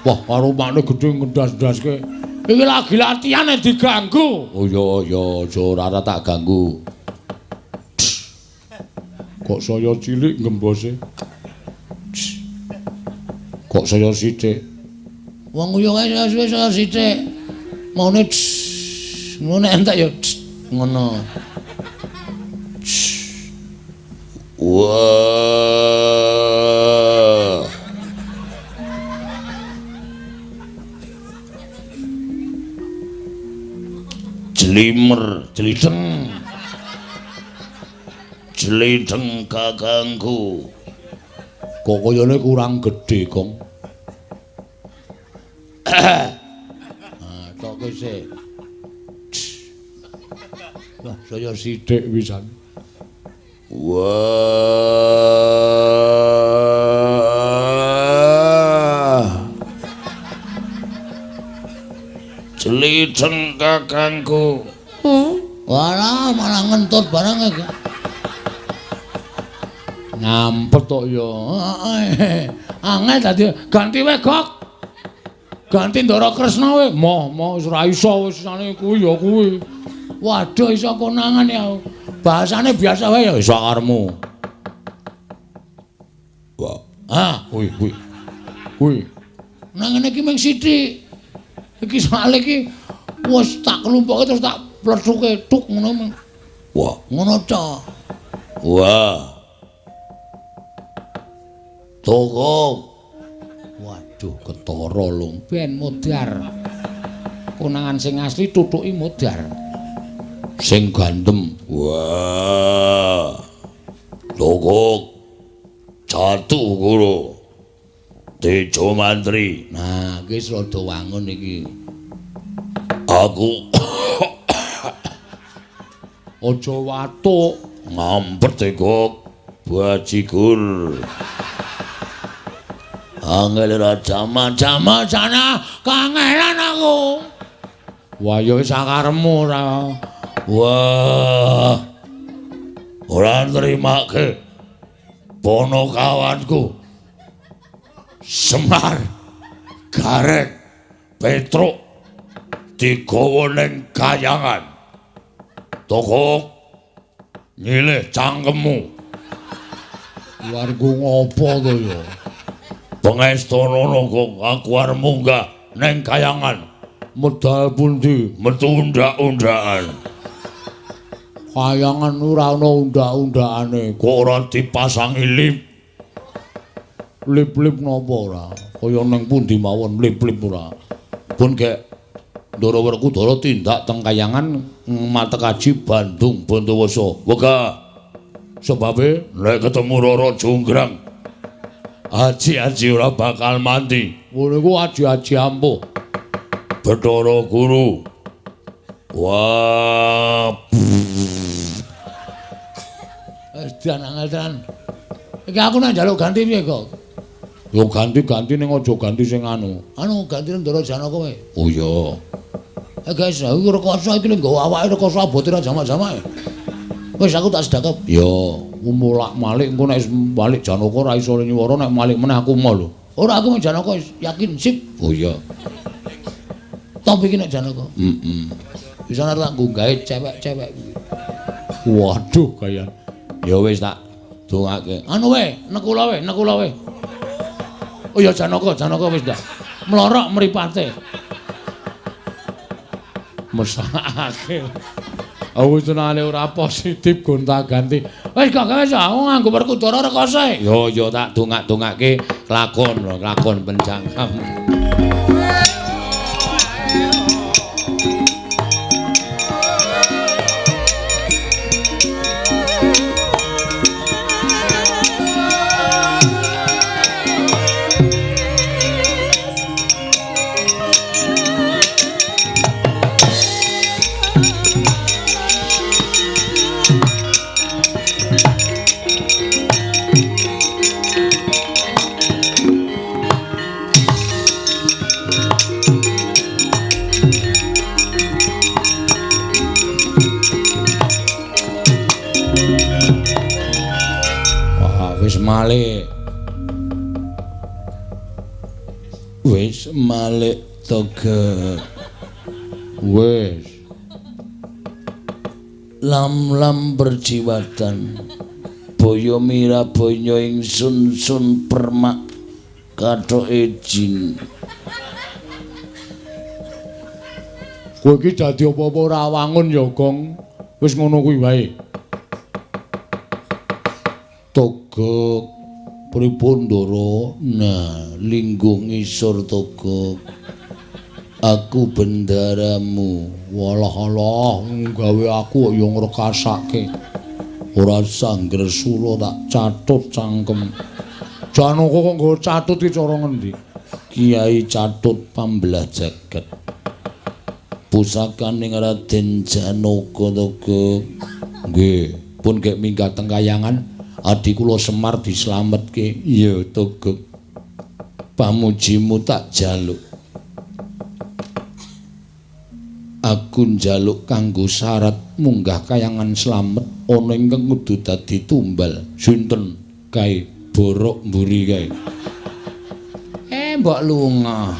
wah karo makne gedhe ngendas-ndaske Iki lagi latihan diganggu. oh ya aja ora tak ganggu kok saya cilik ngembose kok saya sithik Wong yo wis sithik. Maune ngono entek ya ngono. wah jelimer jelideng kakangku kok kayane kurang gedhe kong tok sik wah saya sithik pisan wah jelideng kakangku Walah malah ngentut barang iki. ngampet tok ya Angel dadi ganti wae Gok. Ganti Ndara Kresna wae. Moh wis ora iso wis sane kuwi ya kuwi. Waduh iso konangan ya. Bahasane biasa wae ya iso karmu wah kuwi nang ngene iki mung sithik. Iki soal iki wis tak kelumpuke terus tak plethuke tuk ngono. wah Ngono ta. wah toko Waduh ketara lho ben modar. Konangan sing asli tutuki modar. sing gandem wah toko jatuh guru Tejo Mantri Nah, iki rada wangun iki. aku Aja watuk. ngampet tegok bajigur angel ra jaman-jaman Sana kangelan aku. wah ya wis sakaremu ora wah ora nrimake ponokawanku Semar Garek Petruk digawa ning kayangan toko nyilih cangkemmu Warga ngopo to ya? pengestonono kok aku arep munggah ning kayangan Medal pundi? metu undak-undakan Kayangan ora ana undak-undakane. kok ora dipasangi lip Lip-lip napa ora? Kaya ning pundi mawon lip-lip ora. pun gek Ndara Werkudara tindak teng kayangan Matekaji Bandung Bondowoso wega sebabe nek ketemu Rara Jonggrang aji-aji ora bakal mandi Ngono iku aji-aji ampuh. Bathara Guru wah Edan angel tenan. Iki aku nak njaluk ganti piye kok? yo ganti-ganti ning aja ganti sing anu Anu ganti Ndara Janaka wae. oh iya Guys, aku rekoso iki lho nggawa awake rekoso abote ra jamak-jamak. Wis aku tak sedakep. yo Mulak-malik engko nek balik Janaka ra iso nyuwara nek malik meneh aku mau lho. Ora aku Janaka yakin sip. oh iya Top iki nek Janaka. Bisa nek tak nggawe cewek-cewek. Waduh kaya. Ya wis tak dongake. Anu wae, nekula wae. Oh ya Janaka wis ndak. Mlorok mripate. Mesake. Aku senane ora positif gonta-ganti. Wis gak gawe aku nganggo Werkudara rekoso. Yo tak dongak-dongake lakon penjangkam. Wis malik toga. Wis lam berjiwatan boyo mira boyo ingsun sun permak kathoke jin. Kowe iki dadi apa-apa ora wangun ya, Gong. Wis ngono kuwi wae. Togok pripun Ndara? Nah, linggung ngisor Togok. Aku bendaramu. Walah-alah, gawe aku ya ngrekasake. Ora sangger sura tak catut cangkem. Janaka kok nggo catut iki cara ngendi? Kiai Catut Pambelah Jagat. Pusakaning Raden Janaka Togok. Nggih, pun gek minggat teng kayangan. Adi kula Semar dislametke. Iya Togok. Pamujimu tak jaluk. Aku njaluk kanggo syarat munggah kayangan slamet ana ingkang kudu dadi tumbal. Sinten kae borok mburi kae. Mbok lunga.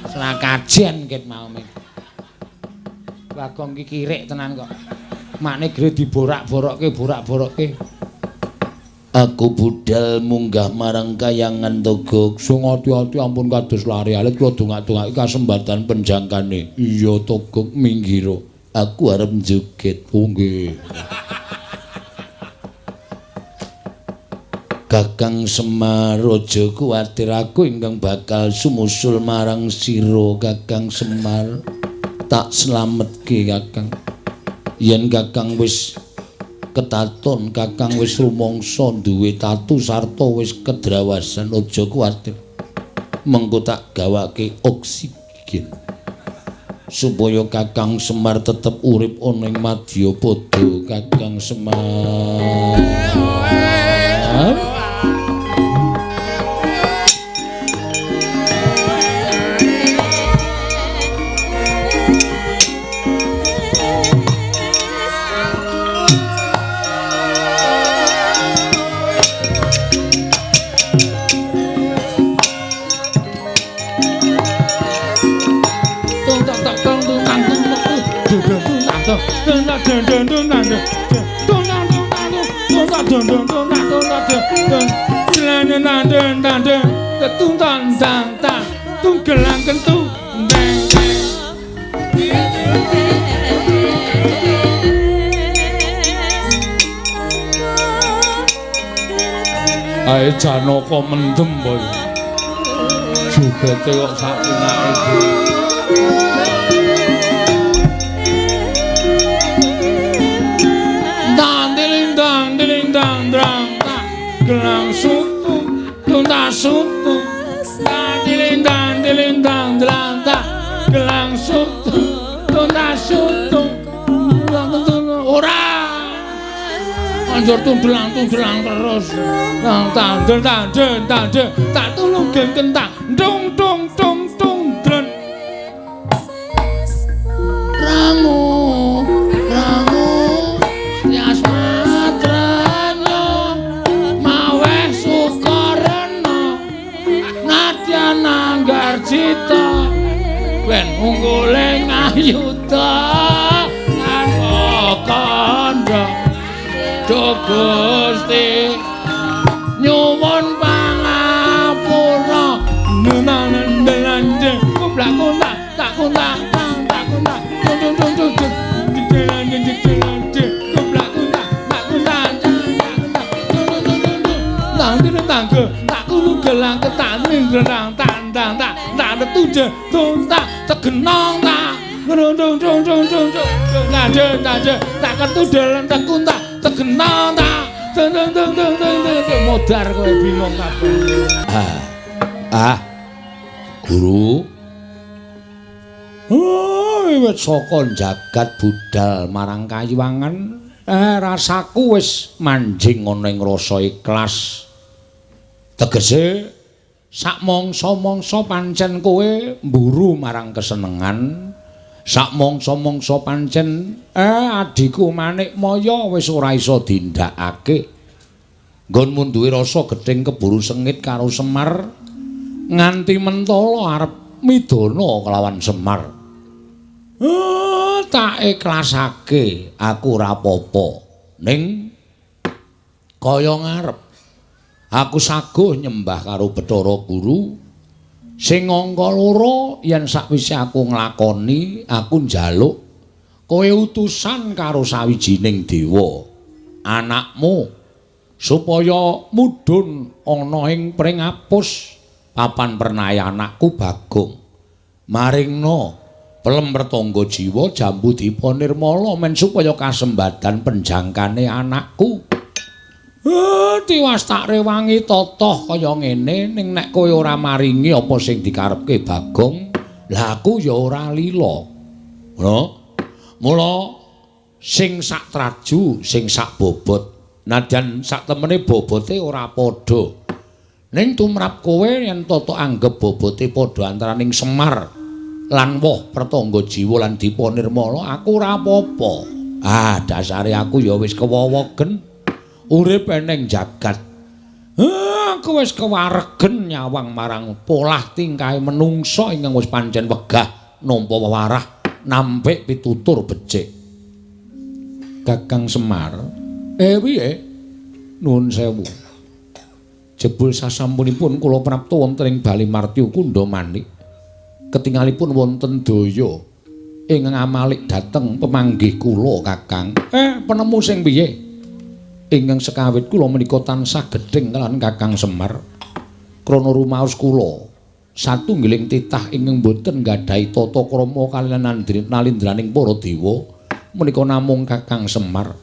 Ora kajen ket mau mik. Bagong iki kirik tenan kok. Makne gre diborak-borokke. Aku budal munggah marang kayangan Togok. Sing ati-ati ampun kados lari alit kula dongak-dongake kasembatan penjangkane. Iya Togok minggiro. Aku arep joget. Oh nggih. Kakang Semar aja kuwatir aku ingkang bakal sumusul marang sira Kakang Semar. Tak slametke Kakang. Yen Kakang wis ketaton, Kakang wis rumangsa duwe tatu sarta wis kedrawasan, aja kuwatir. Mengko tak gawake oksigen supaya Kakang Semar tetep urip ana ing Madyapada. Kakang Semar. Ae Janaka mendem boy. Jogete kok sak pinake iki. Gelang sutu, tuntas sutu, dilindang, delanta, gelang sutu, tuntas sutu, ora, anjur tundelang terus, tandel, tak tulung kentang, dong, dren, rangu, Cita ben yuda kandha Gusti nyuwun pangapura nenanande kublakuna takuna takuna gelang ketaning gerang tandang tak tak tuje tak tegenong tak ngrundung dung dung dung nade nade tak ketudel tekun tak tegenong tak dung dung dung dung modar kowe bingung kabeh guru wiwit saka jagat budal marang Kayiwangan rasaku wis manjing ana ing rasa ikhlas. Tegese sak mangsa-mangsa pancen kowe mburu marang kesenengan, sak mangsa-mangsa pancen adiku Manikmaya wis ora iso dindakake. Nggonmu duwe rasa gething keburu sengit karo Semar nganti mentala arep midana kelawan Semar. Tak ikhlasake aku ora apa-apa ning kaya ngarep. Aku saguh nyembah karo Bathara Guru sing angka loro yen sakwise aku nglakoni aku njaluk kowe utusan karo sawijining dewa anakmu supaya mudhun ana ing pringapus papan pernaya anakku Bagong maringna pelem pertangga jiwa Jambu Dipa Nirmala men supaya kasembadan penjangkane anakku. Tiwas tak rewangi totoh kaya ngene ning nek kowe ora maringi apa sing dikarepke Bagong lah aku ya ora lila. Mula sing sak traju sing sak bobot nadyan sak temene bobote ora padha ning tumrap kowe yen tata anggap bobote padha antaraning Semar lan Woh Pertangga Jiwa lan Dipa Nirmala aku ora apa-apa. Dasare aku ya wis kewowogen urip eneng jagat. Aku wis kewaregen nyawang marang polah tingkahe menungsa ingkang wis pancen wegah nampa wewarah nampik pitutur becik. Kakang Semar, piye? Nuwun sewu. Jebul sasampunipun kula prapta wonten ing Bali Martya Kunda Manik. Ketingalipun wonten daya ingkang amalik dhateng pemanggih kula Kakang. Penemu sing piye? Ingkang sekawit kula menika tansah gedhing kaliyan Kakang Semar. Krana rumaos kula satunggiling titah ingkang boten nggadhahi tata krama kaliyan nalindraning para dewa menika namung Kakang Semar.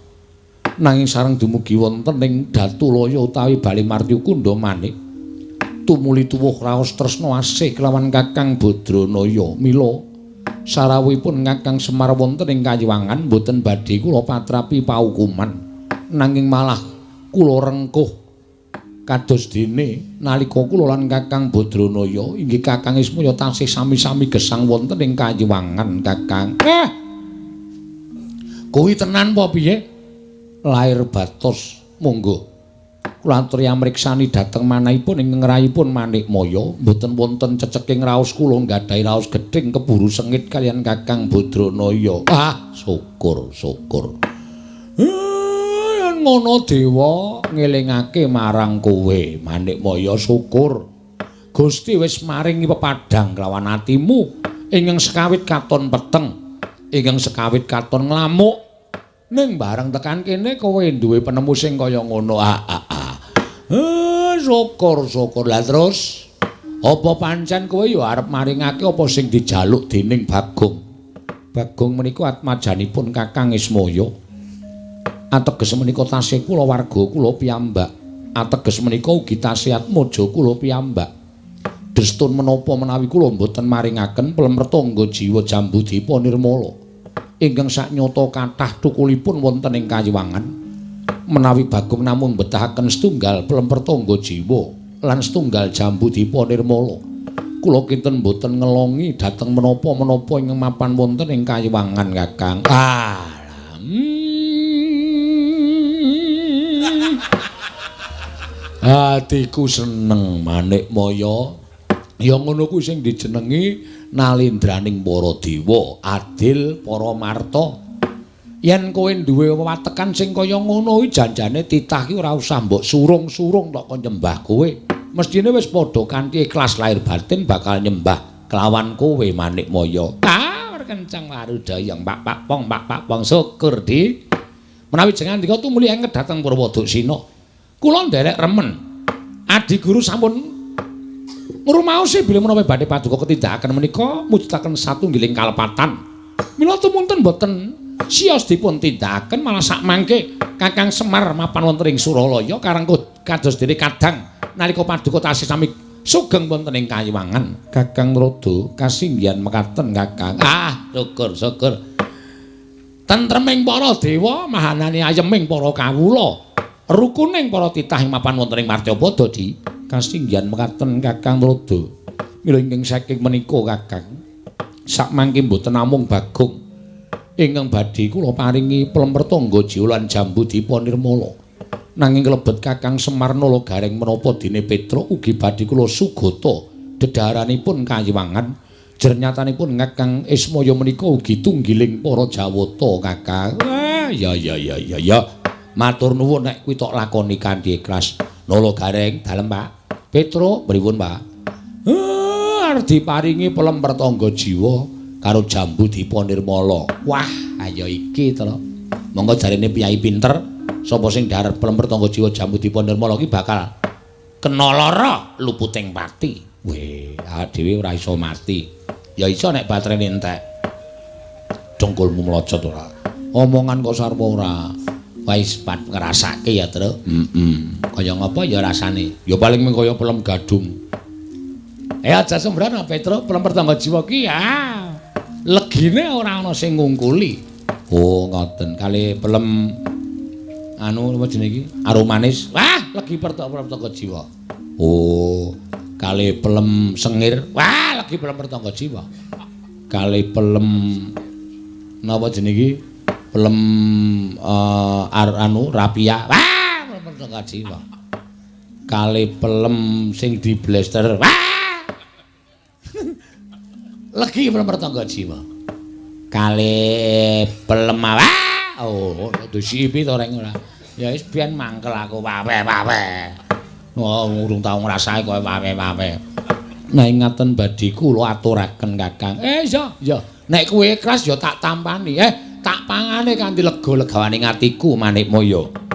Nanging sareng dumugi wonten ing Datulaya utawi Bali Martya Kunda Manik tumuli tuwuh raos tresna asih kelawan Kakang Badranaya. Mila sarawuhipun Kakang Semar wonten ing Kayiwangan boten badhe kula patrapi paukuman. Nanging malah kula rengkuh kados dene nalika kula lan Kakang Badranaya inggih Kakang Ismaya tansih sami-sami gesang wonten ing Kayiwangan Kakang. Kuwi tenan apa piye? Lair batos monggo kula aturi amriksani dhateng manahipun ing ngrayipun Manikmaya mboten wonten ceceking raos kula nggadhahi raos gedhing keburu sengit kaliyan Kakang Badranaya. Syukur. Ngono dewa ngelingake marang kowe Manikmaya syukur Gusti wis maringi pepadang kelawan atimu ingkang sekawit katon peteng ingkang sekawit katon nglamuk ning bareng tekan kene kowe duwe penemu sing kaya ngono. Syukur lah terus apa pancen kowe ya arep maringake apa sing dijaluk dening Bagong menika atmajanipun Kakang Ismaya. Ateges menika tasih kula warga kula piyambak. Ateges menika ugi tasih atmaja kula piyambak. Destun menapa menawi kula mboten maringaken plemretangga jiwa Jambu Dipa Nirmala ingkang saknyata kathah tukulipun wonten ing Kayiwangan menawi Bagong namung betahaken setunggal plemretangga jiwa lan setunggal Jambu Dipa Nirmala kula kinten mboten ngelongi dhateng menapa-menapa ingkang mapan wonten ing Kayiwangan Kakang. Atiku seneng Manikmaya. Ya ngono kuwi sing dijenengi nalindraning para dewa adil para marta yen kowe duwe wewatekan sing kaya ngono kuwi janjane titah ki ora usah mbok surung-surung tok kon nyembah kowe mestine wis padha kanthi ikhlas lahir batin bakal nyembah kelawan kowe Manikmaya kencang warudaya pak pong syukur di menawi jenengan dika tumuli engket dhateng Purwadaksina kula nderek remen adi guru sampun ngrumaosi bilih menawi badhe paduka ketindakaken menika mujudaken satunggiling kalepatan mila tumunten boten siyos dipun tindakaken malah sak mangke Kakang Semar mapan wonten ing Suralaya karang kados dene kadang nalika paduka tasih sami sugeng wonten ing Kayiwangan Kakang Rada kasinggihan mekaten Kakang syukur tentreming para dewa mahanane ayeming para kawula rukuning para titah ing mapan wonten ing Martyapada di kasinggihan mekaten Kakang Rada mila ingkang saking menika Kakang sak mangke mboten namung Bagong ingkang badhe kula paringi plemertangga jiwa lan jambu dipa nirmala nanging kelebet Kakang Semar Nalagareng menapa dene Petra ugi badhe kula sugata dedhaharanipun Kayiwangan jernyatanipun Kakang Ismaya menika ugi tunggiling para Jawata Kakang ya matur nuwun nek kuwi tok lakoni kanthi ikhlas Nalagareng dalem Pak Petra pripun Pak arep diparingi plemertangga jiwa karo jambu dipa nirmala wah ayo iki to monggo jarene piyai pinter sapa sing dharep plemertangga jiwa jambu dipa nirmala iki bakal kena lara luputing pati weh dhewe ora iso mati ya iso nek baterene entek dongkulmu mlocot ora omongan kok sarwa ora wis pat ngrasake ya Tru kaya ngapa ya rasane ya paling mung kaya pelem gadung aja sembrana Petra plemertangga jiwa ki ya legine ora ana sing ngungkuli oh ngoten kali pelem anu apa jenenge iki aromanis wah legi plemertangga jiwa oh kali pelem sengir wah legi plemertangga jiwa kali pelem napa jenenge iki pelem anu rapia wah plemertangga jiwa kali pelem sing di blaster wah legi plemertangga jiwa kali pelem oh disipi to reng ora ya wis biyen mangkel aku wawe oh urung tau ngrasake koyo wawe nah ngaten badhe kula aturaken Kakang iya nek kowe ikhlas ya tak tampani tak pangane kanthi lega-legawane atiku Manikmaya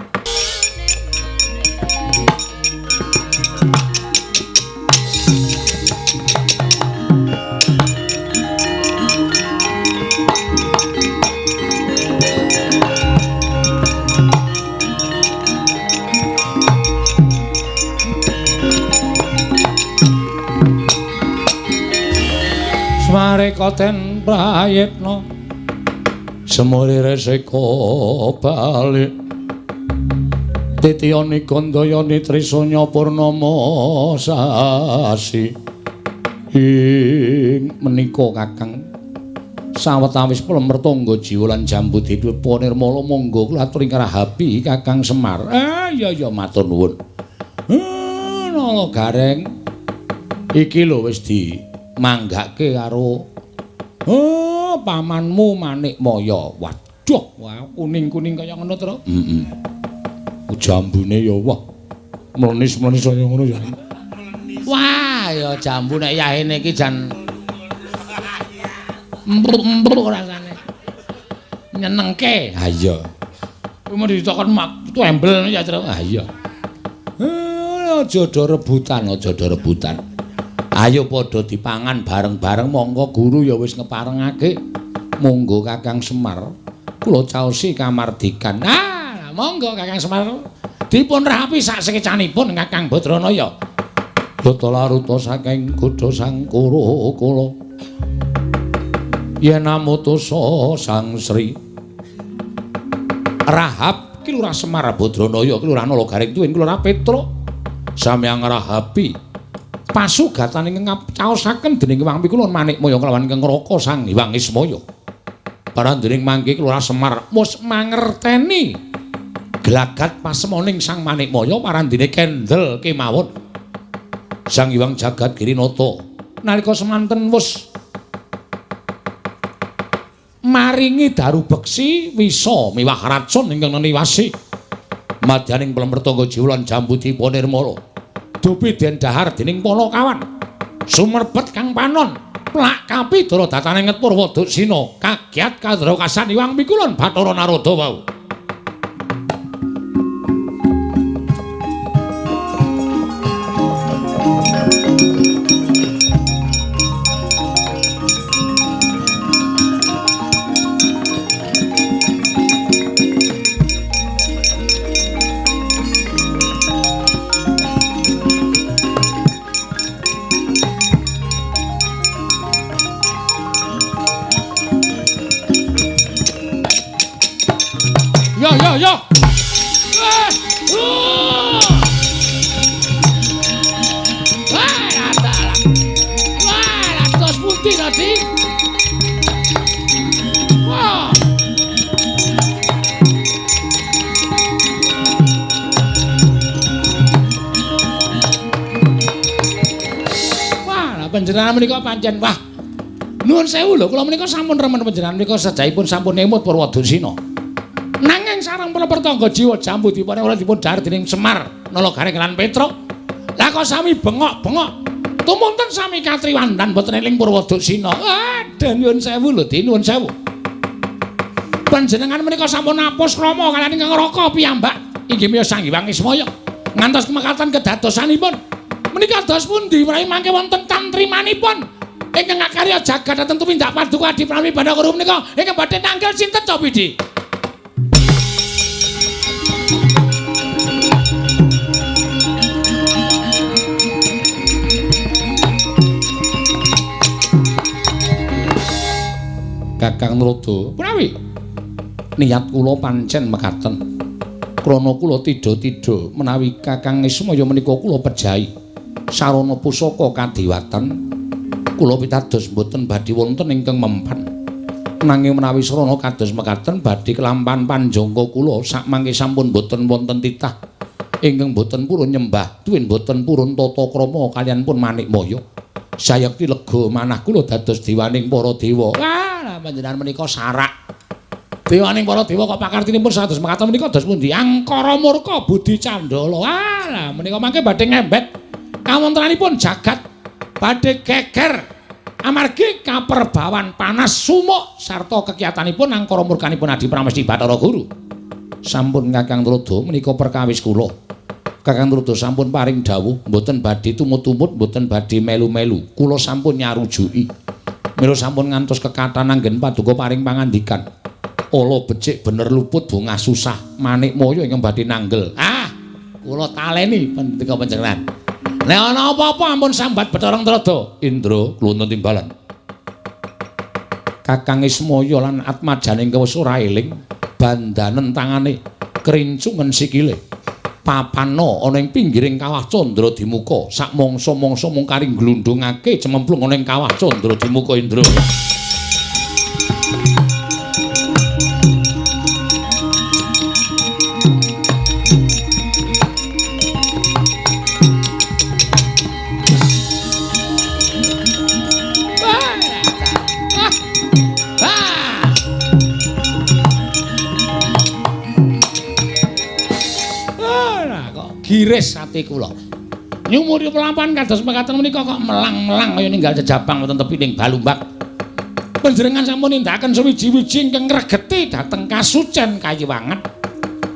Marekaten prayitna semulire seka bali titiyane gandayane trisanya purnama sasi ing menika Kakang sawetawis plemertangga jiwa lan jambu dipa nirmala monggo kula aturi ngarahapi Kakang Semar ya matur nuwun Nalagareng iki lho wis di manggake karo pamanmu Manikmaya. Waduh, wah kuning-kuning kaya ngono to. Jambune ya wah. Mlenis-mlenis kaya ngono ya. Wah, ya jambu nek yahene iki jan embruk rasane. Nyenengke. Ha iya. Kuwi mau ditokon embel ya, Tru. Ha iya. Aja do rebutan. Ayo padha dipangan bareng-bareng monggo guru ya wis ngeparengake monggo Kakang Semar kula caosi kamardikan monggo Kakang Semar dipun rapi sak sekecanipun Kakang Badranaya Data laruta saking Gudha Sangkara kula yen amutusa Sang Sri Rahab ki Lurah Semar Badranaya ki Lurah Nalagareng tuwin Lurah Petra samyang rahapi pasugatan ingkang caosaken dening Wangpi kula Manikmaya kelawan Kang Raka Sang Hyang Ismaya. Parandening mangke Lurah Semar wis mangerteni glagat pasemoning Sang Manikmaya parandene kendel kemawon. Sang Hyang Jagat Girinata nalika semanten wis maringi daru beksi wisa miwah racun ingkang niwasi madyaning Pelemertangga Jiwa lan Jambudipun Nirmala dupi den dahar dening para kawan sumerbet kang panon plak kapi dara datane nget Purwodaksina kagiat kadra kasan Iwang Mikulun Bathara Narada wau. Yo. Wah, terus pundi tadi? Wah. Wah, panjenengan menika pancen wah. Nuwun sewu lho, kula menika sampun remen panjenengan menika sedahipun sampun emut Purwodaksina. Nanging sareng Pelemertangga Jiwa Jambudipun oleh dipun dhahar dening Semar Nalagaring lan Petruk. Lah kok sami bengok-bengok. Tumunten sami katriwandan boten eling Purwodaksina. Aduh nyuwun sewu lho, nuwun sewu. Panjenengan menika sampun napus krama kaliyan ingkang Raka piyambak. Inggih miyos Sang Hyang Ismaya. Ngantos kemekatan kedadosanipun. Menika dos pundi menawi mangke wonten tantrimanipun. Ingkang ngakarya jagat dhateng tumindak paduka Adi Pramila Bandakara menika ingkang badhe nanggil sinten to Pidi? Kakang Narada, prawi? Niat kula pancen mekaten. Krana kula tidha-tidha menawi Kakang Ismaya menika kula pejahi sarana pusaka kadewatan, kula pitados mboten badhe wonten ingkang mempan. Nanging menawi sarana kados mekaten badhe kelampahan panjangga kula sakmangke sampun mboten wonten titah ingkang mboten purun nyembah, tuwin mboten purun tata krama kaliyan pun manikmaya. Sayekti lega manah kula dados dewaning para dewa. Panjenengan menika sarak. Dewaning para dewa kok pakartinipun sados mekaten menika dos pundi? Angkara murka Budi Candala. Alah menika mangke badhe ngembet kawontenanipun jagat badhe geger amargi kaperbawan panas sumuk sarta kekiyatanipun angkara murkanipun Adi Pramesti Bathara Guru. Sampun Kakang Narada menika perkawis kula. Kakang Narada sampun paring dawuh mboten badhe tumut-tumut, mboten badhe melu-melu. Kula sampun nyarujuki. Mila sampun ngantos kekathah anggen paduka paring pangandikan. Ala becik bener luput bungah susah manikmaya ingkang badhe nanggel. Kula taleni pendika panjenengan. Nek ana apa-apa ampun sambat Bathara Narada. Indra kula wonten timbalan. Kakang Ismaya lan atmajane wis ora eling, bandanen tangane, kerincungen sikile. Papana ana ing pinggiring kawah Candra Dimuka, sak mangsa-mangsa mung kari glundhungake cememplung ana ing kawah Candra Dimuka Indra. Giris ati kula. Nyumuri pelampahan kados mekaten menika kok melang-melang kaya ninggal jejabang wonten tepining Balumbak. Panjenengan sampun nindakaken sewiji-wiji ingkang ngregeti dhateng kasucen kayiwangan.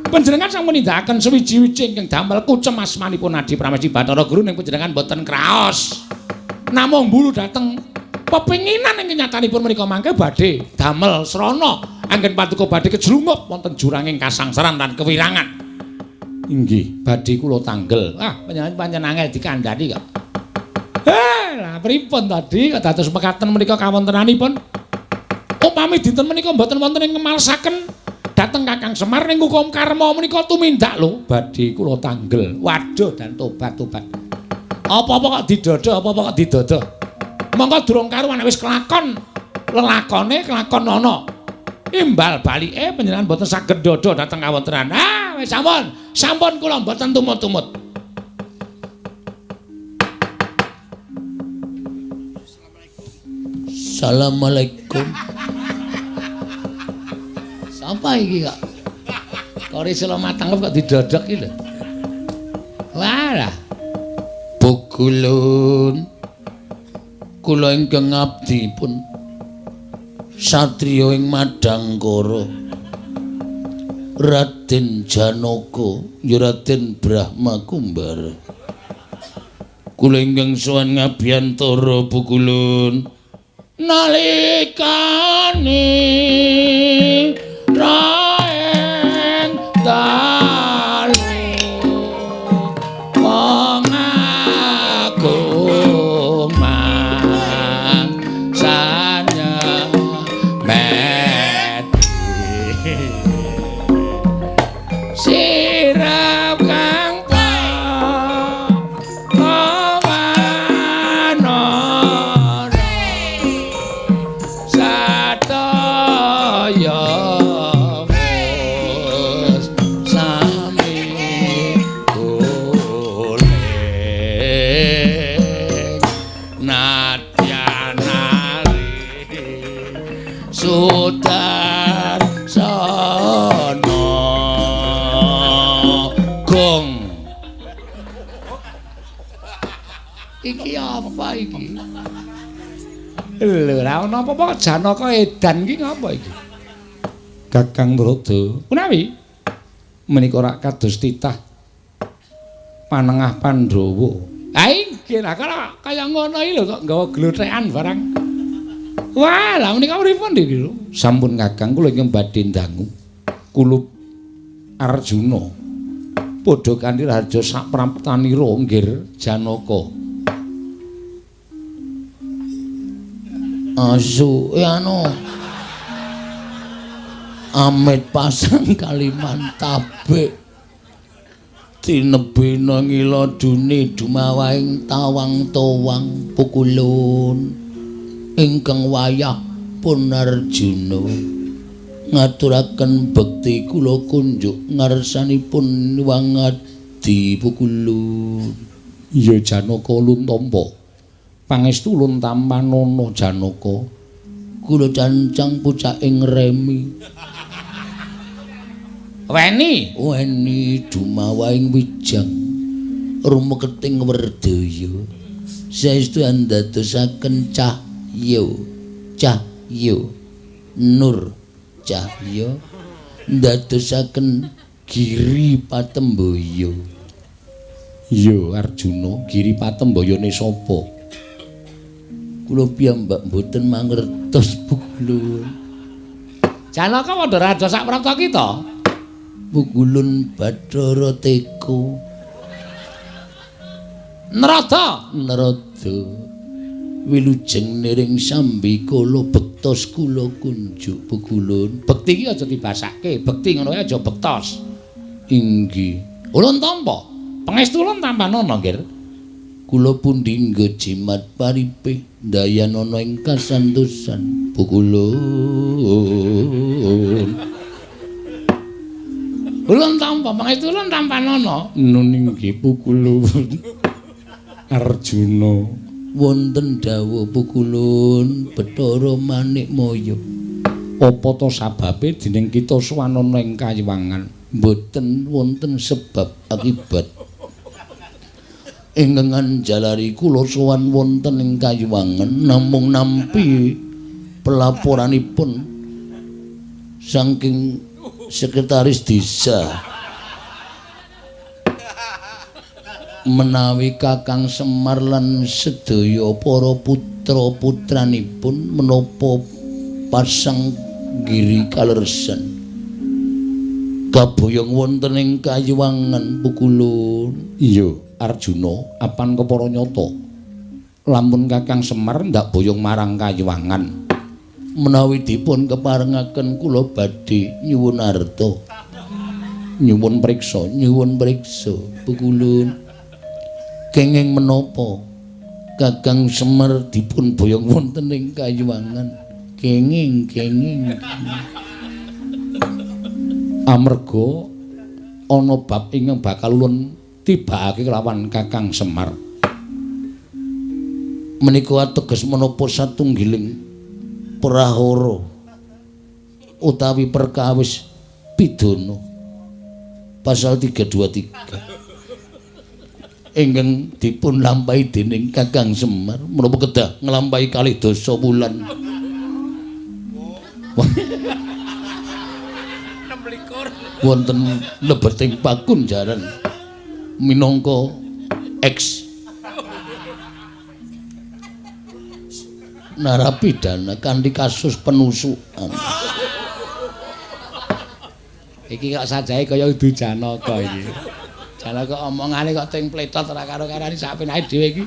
Panjenengan sampun nindakaken sewiji-wiji ingkang damel kucem asmanipun Adi Pramesti Bathara Guru ning panjenengan boten kraos. Namung mbulu dhateng pepinginan ingkang nyatanipun menika mangke badhe damel srana anggen paduka badhe kejlungup wonten juranging kasangsaran lan kewirangan. Inggih, badhe kula tanggel. Panjenengan pancen angel dikandhani kok. Lah pripun tadi kok dados mekaten menika kawontenanipun? Upami dinten menika mboten wonten ing ngemalsaken dhateng Kakang Semar ning hukum karma menika tumindak lho, badhe kula tanggel. Waduh dan tobat-tobat. Apa-apa kok didodo, apa-apa kok didodo. Monggo durung karuan wis kelakon. Lelakone kelakon ana. Imbal balike panjenengan mboten saged dodo dhateng kawontenan. Wis sampun kula mboten tumut-tumut. Assalamualaikum. Apa iki kok? Kok iso mateng kok didodok iki lho. Walah. Pukulun. Kula ingkang ngabdi pun satriya ing Madangkara. Raden Janaka, ya Raden Brahma Kumbara. Kula ingkang sowan ngabiyantara Pukulun. Nalikane raeng dalu wong agung mangsanya meti sirap kang Sutar sono gong. Iki apa iki? Lho, ora ana apa-apa Janaka edan iki ngapa iki? Kakang Brada. Menawi menika ora kados titah panengah Pandhawa. Ha inggih kaya ngono iki lho kok nggawa glotrekan barang. Wah, lah menika pripun niki? Sampun Kakang kula ingkang badhe ndangu. Kulup Arjuna padha kanthi raja sapraptanira nggir Janaka. Asu anu Amit pasang kaliman tabik tinebena ngilodune dumawaing tawang-tawang Pukulun ingkang wayah pun Arjuna ngaturaken bekti kula kunjuk ngarsanipun wangadi Pukulun. Ya Janaka luntampa pangestu luntampanana Janaka kula cancang pucaking remi weni dumawaing wijang rumeketing werdaya saestu andadosaken cahya nur cahya ndadosaken giri patembaya. Ya Arjuna, giri patembayane sapa? Kula piyambak mboten mangertos Pukulun. Janaka padha raja sak prapta kita. Pukulun Bathara Teka. Narada wilujeng niring sambikala bektos kula kunjuk Pukulun. Bekti iki aja dibasake, bekti ngono ae aja bektos. Inggih. Ulun tampa, pangestu ulun tampanana nggih. Kula pundhingga jimat paripe dayanana ing kasantosan Pukulun. Ulun tampa, pangestu ulun tampanana. Nun inggih Pukulun. Arjuna wonten dawuh Pukulun Bathara Manikmaya. Apa to sababe dening kita suwanana ing Kayiwangan? Mboten wonten sebab akibat. Ingkang anjalari kula sowan wonten ing Kayiwangan namung nampi pelaporanipun saking sekretaris desa. Menawi Kakang Semar lan sedaya para putra-putranipun menapa pasang giri kalersan kaboyong wonten ing Kayiwangan Pukulun. Iya Arjuna, apan kepara nyata lamun Kakang Semar ndak boyong marang Kayiwangan menawi dipun keparengaken kula badhe nyuwun arta nyuwun priksa Pukulun. Kenging menapa Kakang Semar dipun boyong wonten ing Kayiwangan? Kenging. Amarga ana bab ingkang bakal ulun tibakake kelawan Kakang Semar. Menika ateges menapa satunggiling prahara utawi perkawis pidana pasal 323 ingkang dipun lampahi dening Kakang Semar menapa kedah nglampahi kalih dasa wulan wonten lebeting pakunjaran minangka eks narapidana kanthi kasus penusukan. Iki kok sajahe kaya udu Janaka iki. Janaka omongane kok ting pletot ora karo-karane sak penake dhewe iki.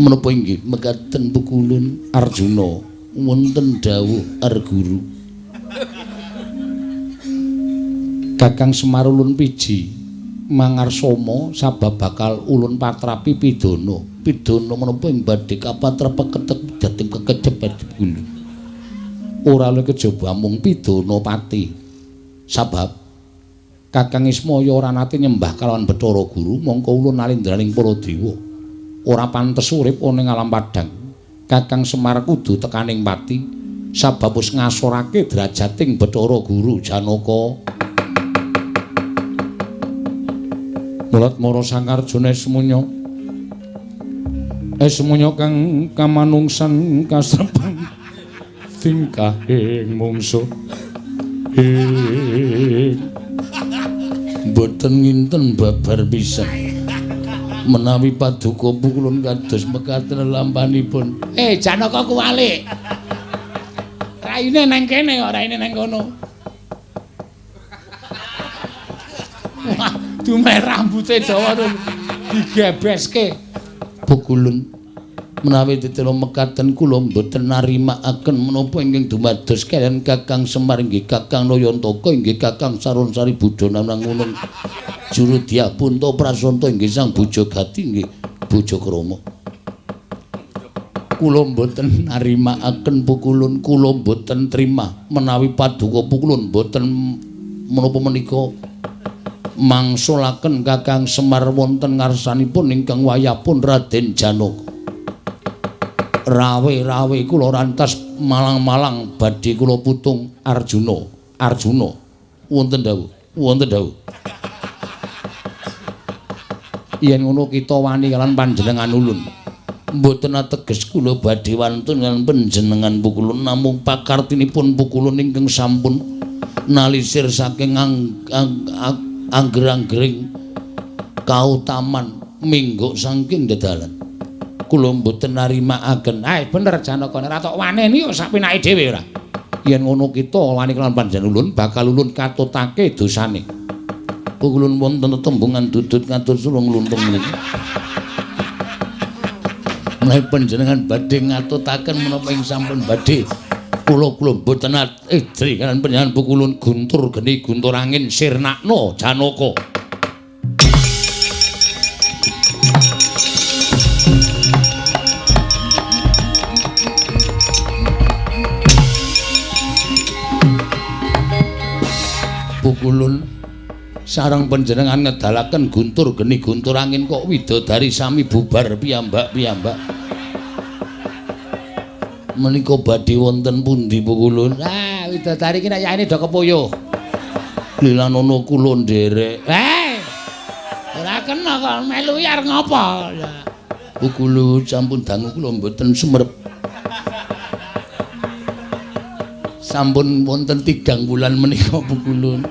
Menapa inggih mekaten pukulun Arjuna wonten dawuh Arguru. Kakang Semar ulun piji mangarsama sabab bakal ulun patrapi pidana. Pidana menapa ing badhe kapatrapek ketek dhateng kekecepet kula. Ora luwih kejaba mung pidana pati. Sabab Kakang Ismaya ora nate nyembah kalawan Bathara Guru, mongko ulun nalindraning para dewa. Ora pantes urip ana ing alam padhang. Kakang Semar kudu tekaning pati sabab wis ngasorake drajating Bathara Guru Janaka. Mulat mara Sang Arjuna semunya kang kamanungsan kasrepan tingkahing mungsuh boten nginten babar pisan menawi paduka pukulun kados mekaten lampanipun Janaka kuwalik raine nang kene kok raine nang kono dumeh rambute dawa digebeske pukulun menawi titira mekaten kula mboten narimakaken menapa ingkang dumados kaliyan Kakang Semar inggih Kakang Nayantaka inggih Kakang Sarunsari Budana nangulung juru Diapunta Prasanta inggih Sang Bojogati inggih Bojokrama. Kula mboten narimakaken pukulun, kula mboten trima menawi paduka pukulun mboten menapa menika mangsulaken Kakang Semar wonten ngarsanipun ingkang wayahipun Raden Janaka. Rawe-rawe kula rantas malang-malang badhe kula putung Arjuna. Wonten dawuh. Yen ngono kita wani kalian panjenengan ulun. Mboten ateges kula badhe wantun kalian panjenengan pukulun namung pakartinipun pukulun ingkang sampun nalisir saking angger-anggering kautaman mingguk saking dedalan. Kula mboten narimakaken. Bener Janaka nek tok waneni kok sak penake dhewe ora. Yen ngono kita wani kelawan panjenengan ulun bakal ulun katutake dosane. Pukulun wonten tembungan dudut ngatur sulung luntung niki. Menawi panjenengan badhe ngatutaken menapa ing sampun badhe kula mboten ejri kaliyan panjenengan pukulun guntur geni guntur angin sirnakna Janaka. Pukulun sareng panjenengan ngedalaken guntur geni guntur angin kok widodari sami bubar piyambak menika badhe wonten pundi pukulun? Widodari ki nek yaene do kepuyuh lilanono kula nderek ora kena kok melu yar ngopo pukulun sampun dangu kula mboten sumerep sampun wonten 3 wulan menika pukulun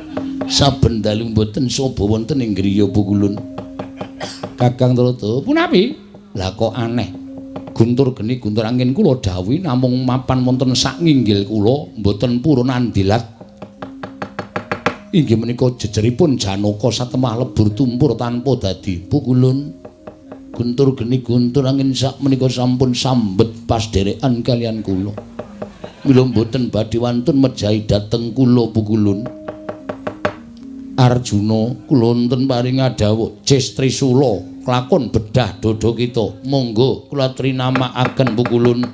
saben dalu mboten sapa wonten ing griya pukulun. Kakang Trata punapi? Lah kok aneh. Guntur geni guntur angin kula dawuhi namung mapan wonten sak nginggil kula mboten purun andilat. Inggih menika jejeripun Janaka satemah lebur tumpur tanpa dadi pukulun. Guntur geni guntur angin sak menika sampun sambet pas derekan kalian kula. Mila mboten badhe wantun mejahi dhateng kula pukulun. Arjuna kula wonten paring adhawuh Cis Trisula kelakon bedah dodo kita. Monggo kula trinamakaken pukulun.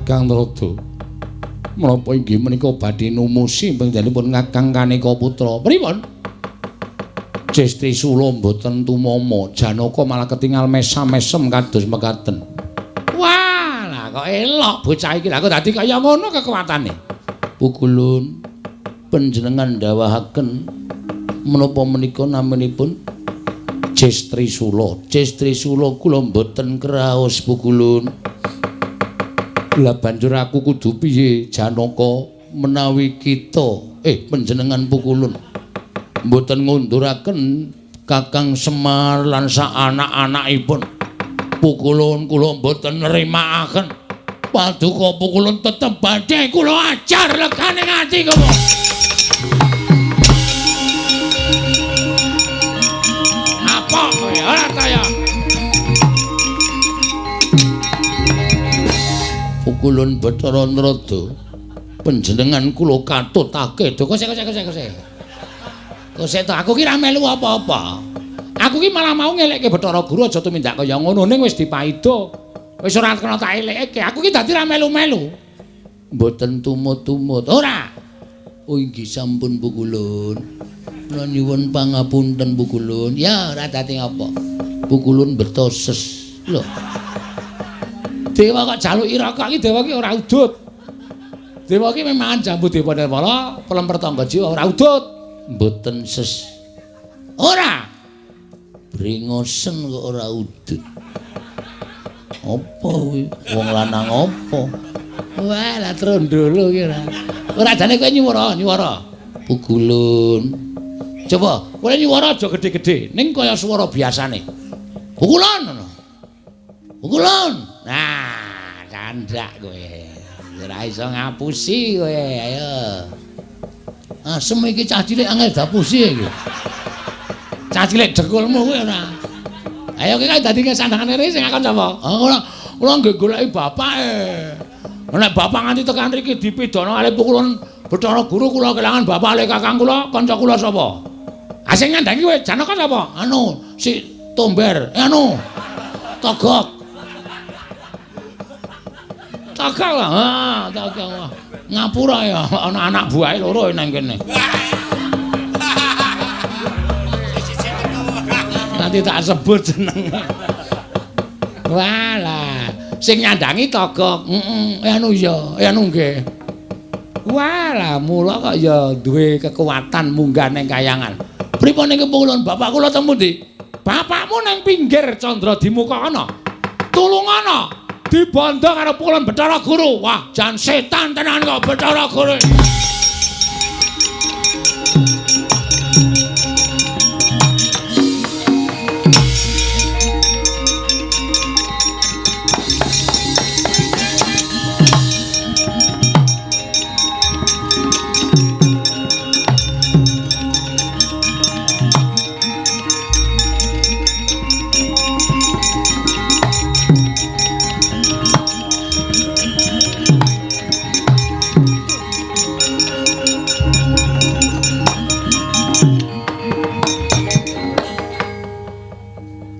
Kakang Rada. Menapa inggih menika badhe numusi panjenenganipun Kakang Kanika Putra. Pripun? Jestri Sula mboten tumama, Janaka malah ketingal mesam-mesem kados mekaten. Wah, lah kok elok bocah iki. Lah kok dadi kaya ngono kekuatane. Pukulun panjenengan dawuhaken menapa menika namanipun Jestri Sula. Jestri Sula kula mboten kraos Pukulun. Lah banjur aku kudu piye Janaka menawi kita panjenengan Pukulun mboten ngunduraken Kakang Semar lan sak anak-anakipun. Pukulun kula mboten nrimakaken. Paduka Pukulun tetep badhe kula ajar legane ati kula. Apa kowe ora kaya? Pukulun Bathara Narada panjenengan kula katutake to kose. Kose to aku ki ra melu apa-apa. Aku ki malah mau ngelekke Bathara Guru aja tumindak kaya ngono ning wis dipaida. Wis ora kena tak elekke. Aku ki dadi ra melu-melu. Mboten tumut-tumut. Ora. Oh inggih sampun Pukulun. Kula nyuwun pangapunten Pukulun. Ya ora dadi apa. Pukulun betoses. Lho. Dewa kok jaluki rokok iki dewa ki ora udut. Dewa ki memang jambu dewa nirmala, pelemper tangga jiwa ora udut. Mboten ses. Ora. Bringosen kok ora udut. Apa kuwi? Wong lanang apa? Wah, lah trondolo ki ora. Ora jane kowe nyuwara. Pukulun. Coba, kowe nyuwara aja gedhe-gedhe, ning kaya swara biasane. Pukulun ngono. Pukulun. Nah, candak kowe. Ora iso ngapusi kowe, ayo. Asem iki cah cilik angel dapusi iki. Cah cilik jekulmu kowe ora. Ayo kowe dadi sandangane rene sing akon sapa? Ora nggih goleki bapake. Nek bapak nganti tekan mriki dipidana kali Pukulun Bathara Guru kula kelangan bapak le kakang kula, kanca kula sapa? Ah sing nyandangi kowe Janaka sapa? Anu, si Tomber. Togok. Togok lah. Togok. Ngapura ya, ana anak buahe loro nang kene. Nanti tak sebut jenenge. Walah, sing nyandangi Togok. Anu nggih. Walah, mula kok ya duwe kekuatan munggah ning kayangan. Pripun ning Pukulun bapak kula teng pundi? Bapakmu ning pinggir Candra Dimuka ana. Tulungana dibondo karo Pukulun Bathara Guru. Wah, jan setan tenan kok Bathara Guru.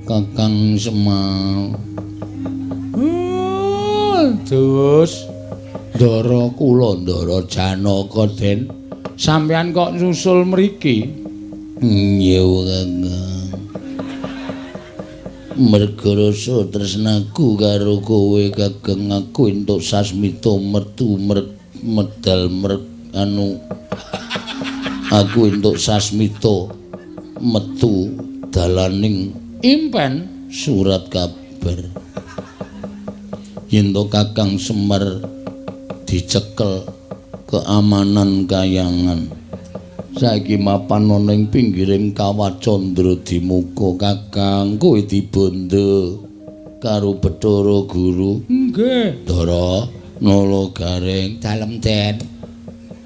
Kakang Semar. Terus ndara kula ndara Janaka Den. Sampeyan kok nyusul mriki? Iya, Kakang. Merga rasa tresnaku karo kowe Kakang, aku entuk sasmita metu medal aku entuk sasmita metu dalaning impen surat kabar yen to Kakang Semar dicekel keamanan kayangan saiki mapan ana ing pinggiring kawah Candra Dimuka. Kakang kowe dibondo karo Bathara Guru. Nggih Dara Nala Gareng dalem Den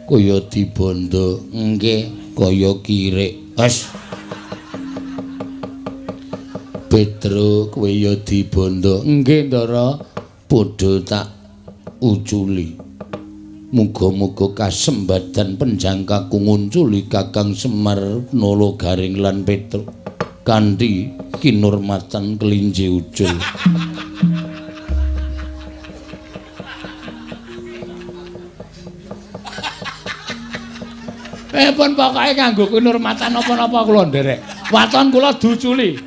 kaya dibondo. Nggih kaya kirik. Wes Petro kowe ya dibondo. Nggih Ndara, padha tak uculi. Muga-muga kasembadan penjangkaku ngunculi Kakang Semar, Nala Garing lan Petro kanthi kinurmatan kelinci ucul. pun pokoke kanggo kinurmatan napa-napa kula nderek. Waton kula duculi.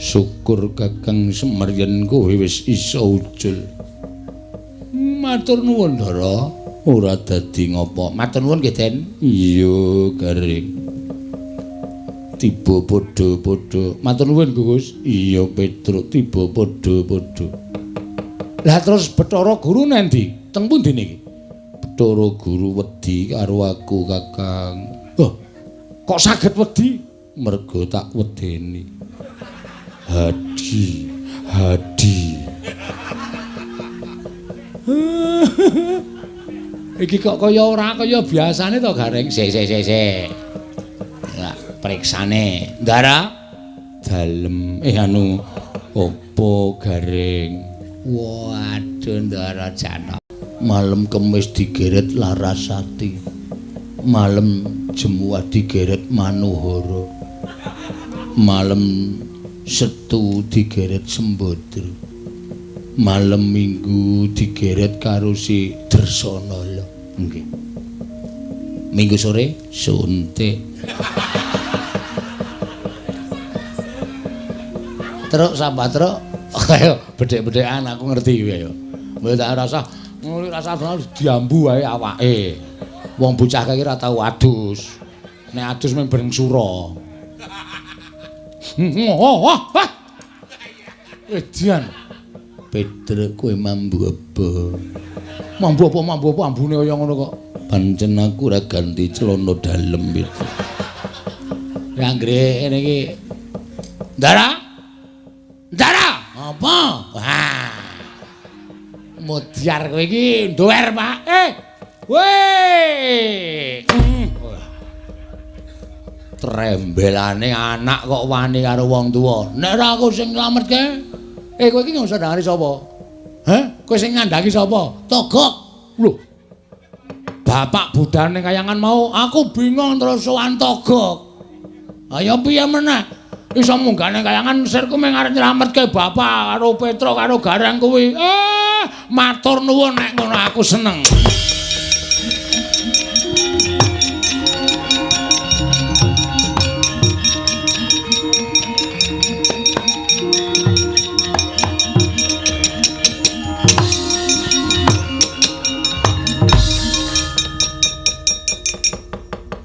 Syukur Kakang Semar yen kowe wis isa ucul. Matur nuwun Ndara, ora dadi ngopo. Matur nuwun nggih Den. Iya, Garing. Tiba padha-padha. Matur nuwun Gus. Iya, Petruk tiba padha-padha. Lah terus Bathara Guru nendi? Teng pundi niki? Bathara Guru wedi karo aku, Kakang. Oh, kok saged wedi? Mergo tak wedeni. Hadi. Iki kok kaya ora kaya biasane to, Gareng. Sik. Lah, priksane. Ndara dalem. Anu opo, Gareng? Waduh, Ndara Jana. Malem Kemis digeret Larasati. Malem Jemuah digeret Manuhara. Malem Setu digeret Sembadra. Malem Minggu digeret karo si Dersanala. Nggih. Minggu sore suntik. Truk sapa truk? Ayo bedhek-bedhekan aku ngerti kowe ya. Kowe tak rasa ngono rasa diambu wae awake. Wong bocah iki ora tau adus. Nek adus mung bareng sura. Edian. Petruk kowe mambu apa? Mambu apa ambune kaya ngono kok. Pancen aku ora ganti celana dalem itu. Ya anggere ngene iki. Ndara? Apa? Wah. Mudyar kowe iki nduwer, Pak. Weh. Trembelane anak kok wani karo wong tuwa. Nek ora aku sing nglametke. Kowe iki ngono sandangane sapa? Hah? Kowe sing ngandangi sapa? Togok. Lho. Bapak budane kayangan mau, aku bingung terus sowan Togok. Ayo piye meneh? Iso munggane kayangan sirku mung arep nyelametke bapak karo Petro karo Garang kuwi. Matur nuwun nek ngono aku seneng.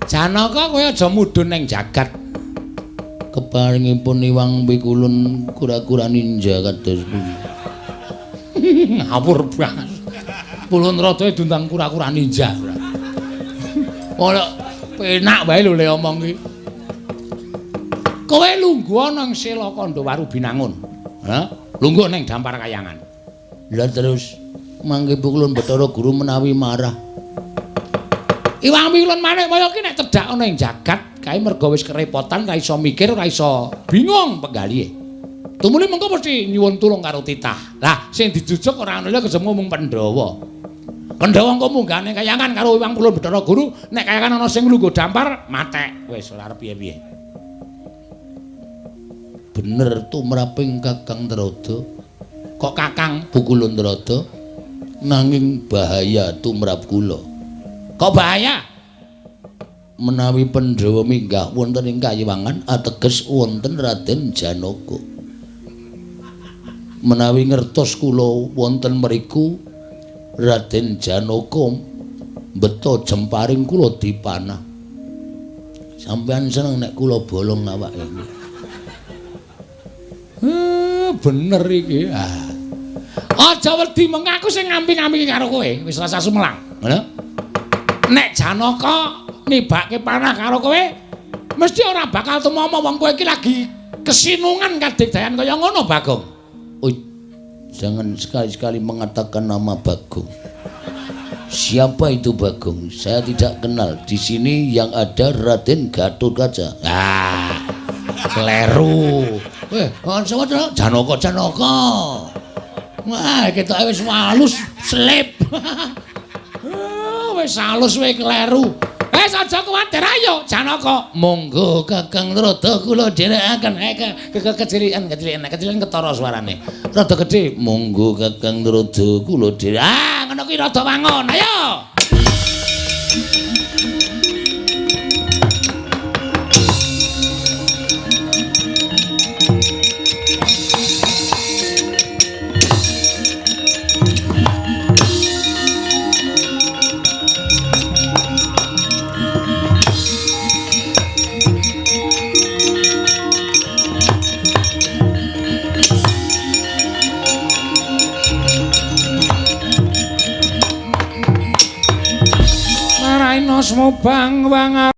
Janaka kowe aja mudhun ning jagat. Keparingipun Iwang Pikulun kura-kura ninja kados pundi. Ngawur banget. Kulun Rada dundang kura-kura ninja. Ora penak wae lho le omong iki. Kowe lungguh nang Sela Kandawaru Binangun. Hah? Lungguh ning Dampar Kayangan. Lah terus mangke Pikulun Bathara Guru menawi marah. Iwang Pikulun maneh kaya iki nek cedhak ana ing jagat kae merga wis kerepotan ora iso mikir ora iso bingung penggalihe. Tumuli mengko mesti nyuwun tulung karo titah. Lah sing dijujuk ora ana liya kejemu mung Pandhawa. Pandhawa engko munggane kayangan karo Iwang Pikulun Bathara Guru nek kayangan ana sing lungguh dampar matek wis ora arep piye-piye. Bener tumraping Kakang Trada. Kok Kakang Pikulun Trada nanging bahaya tumrap kula. Kok bahaya? Menawi Pandhawa minggah wonten ing Kayiwangan ateges wonten Raden Janaka. Menawi ngertos kula wonten mriku Raden Janaka beto jemparing kula dipanah. Sampeyan seneng nek kula bolong awake. Bener iki. Aja wedi mengaku sing ngampi-ngampi karo kowe, wis rasa sumelang. Ngono. Nek Janaka nibake panah karo kowe mesti ora bakal tumomo wong kowe iki lagi kesinungan kadigdayan kaya ngono Bagong. Jangan sekali-sekali mengatakan nama Bagong. Siapa itu Bagong? Saya tidak kenal. Di sini yang ada Raden Gatotkaca. Kleru. Sapa Janaka. Wah, ketoke wis walus slip. Wis halus wae kleru. Aja kuwatir ayo Janaka. Monggo Kakang rada kula dherekaken. Kecilian ketara suarane. Rada gedhe. Monggo Kakang rada kula dherek. Ngono kuwi rada wangun. Ayo. Mubang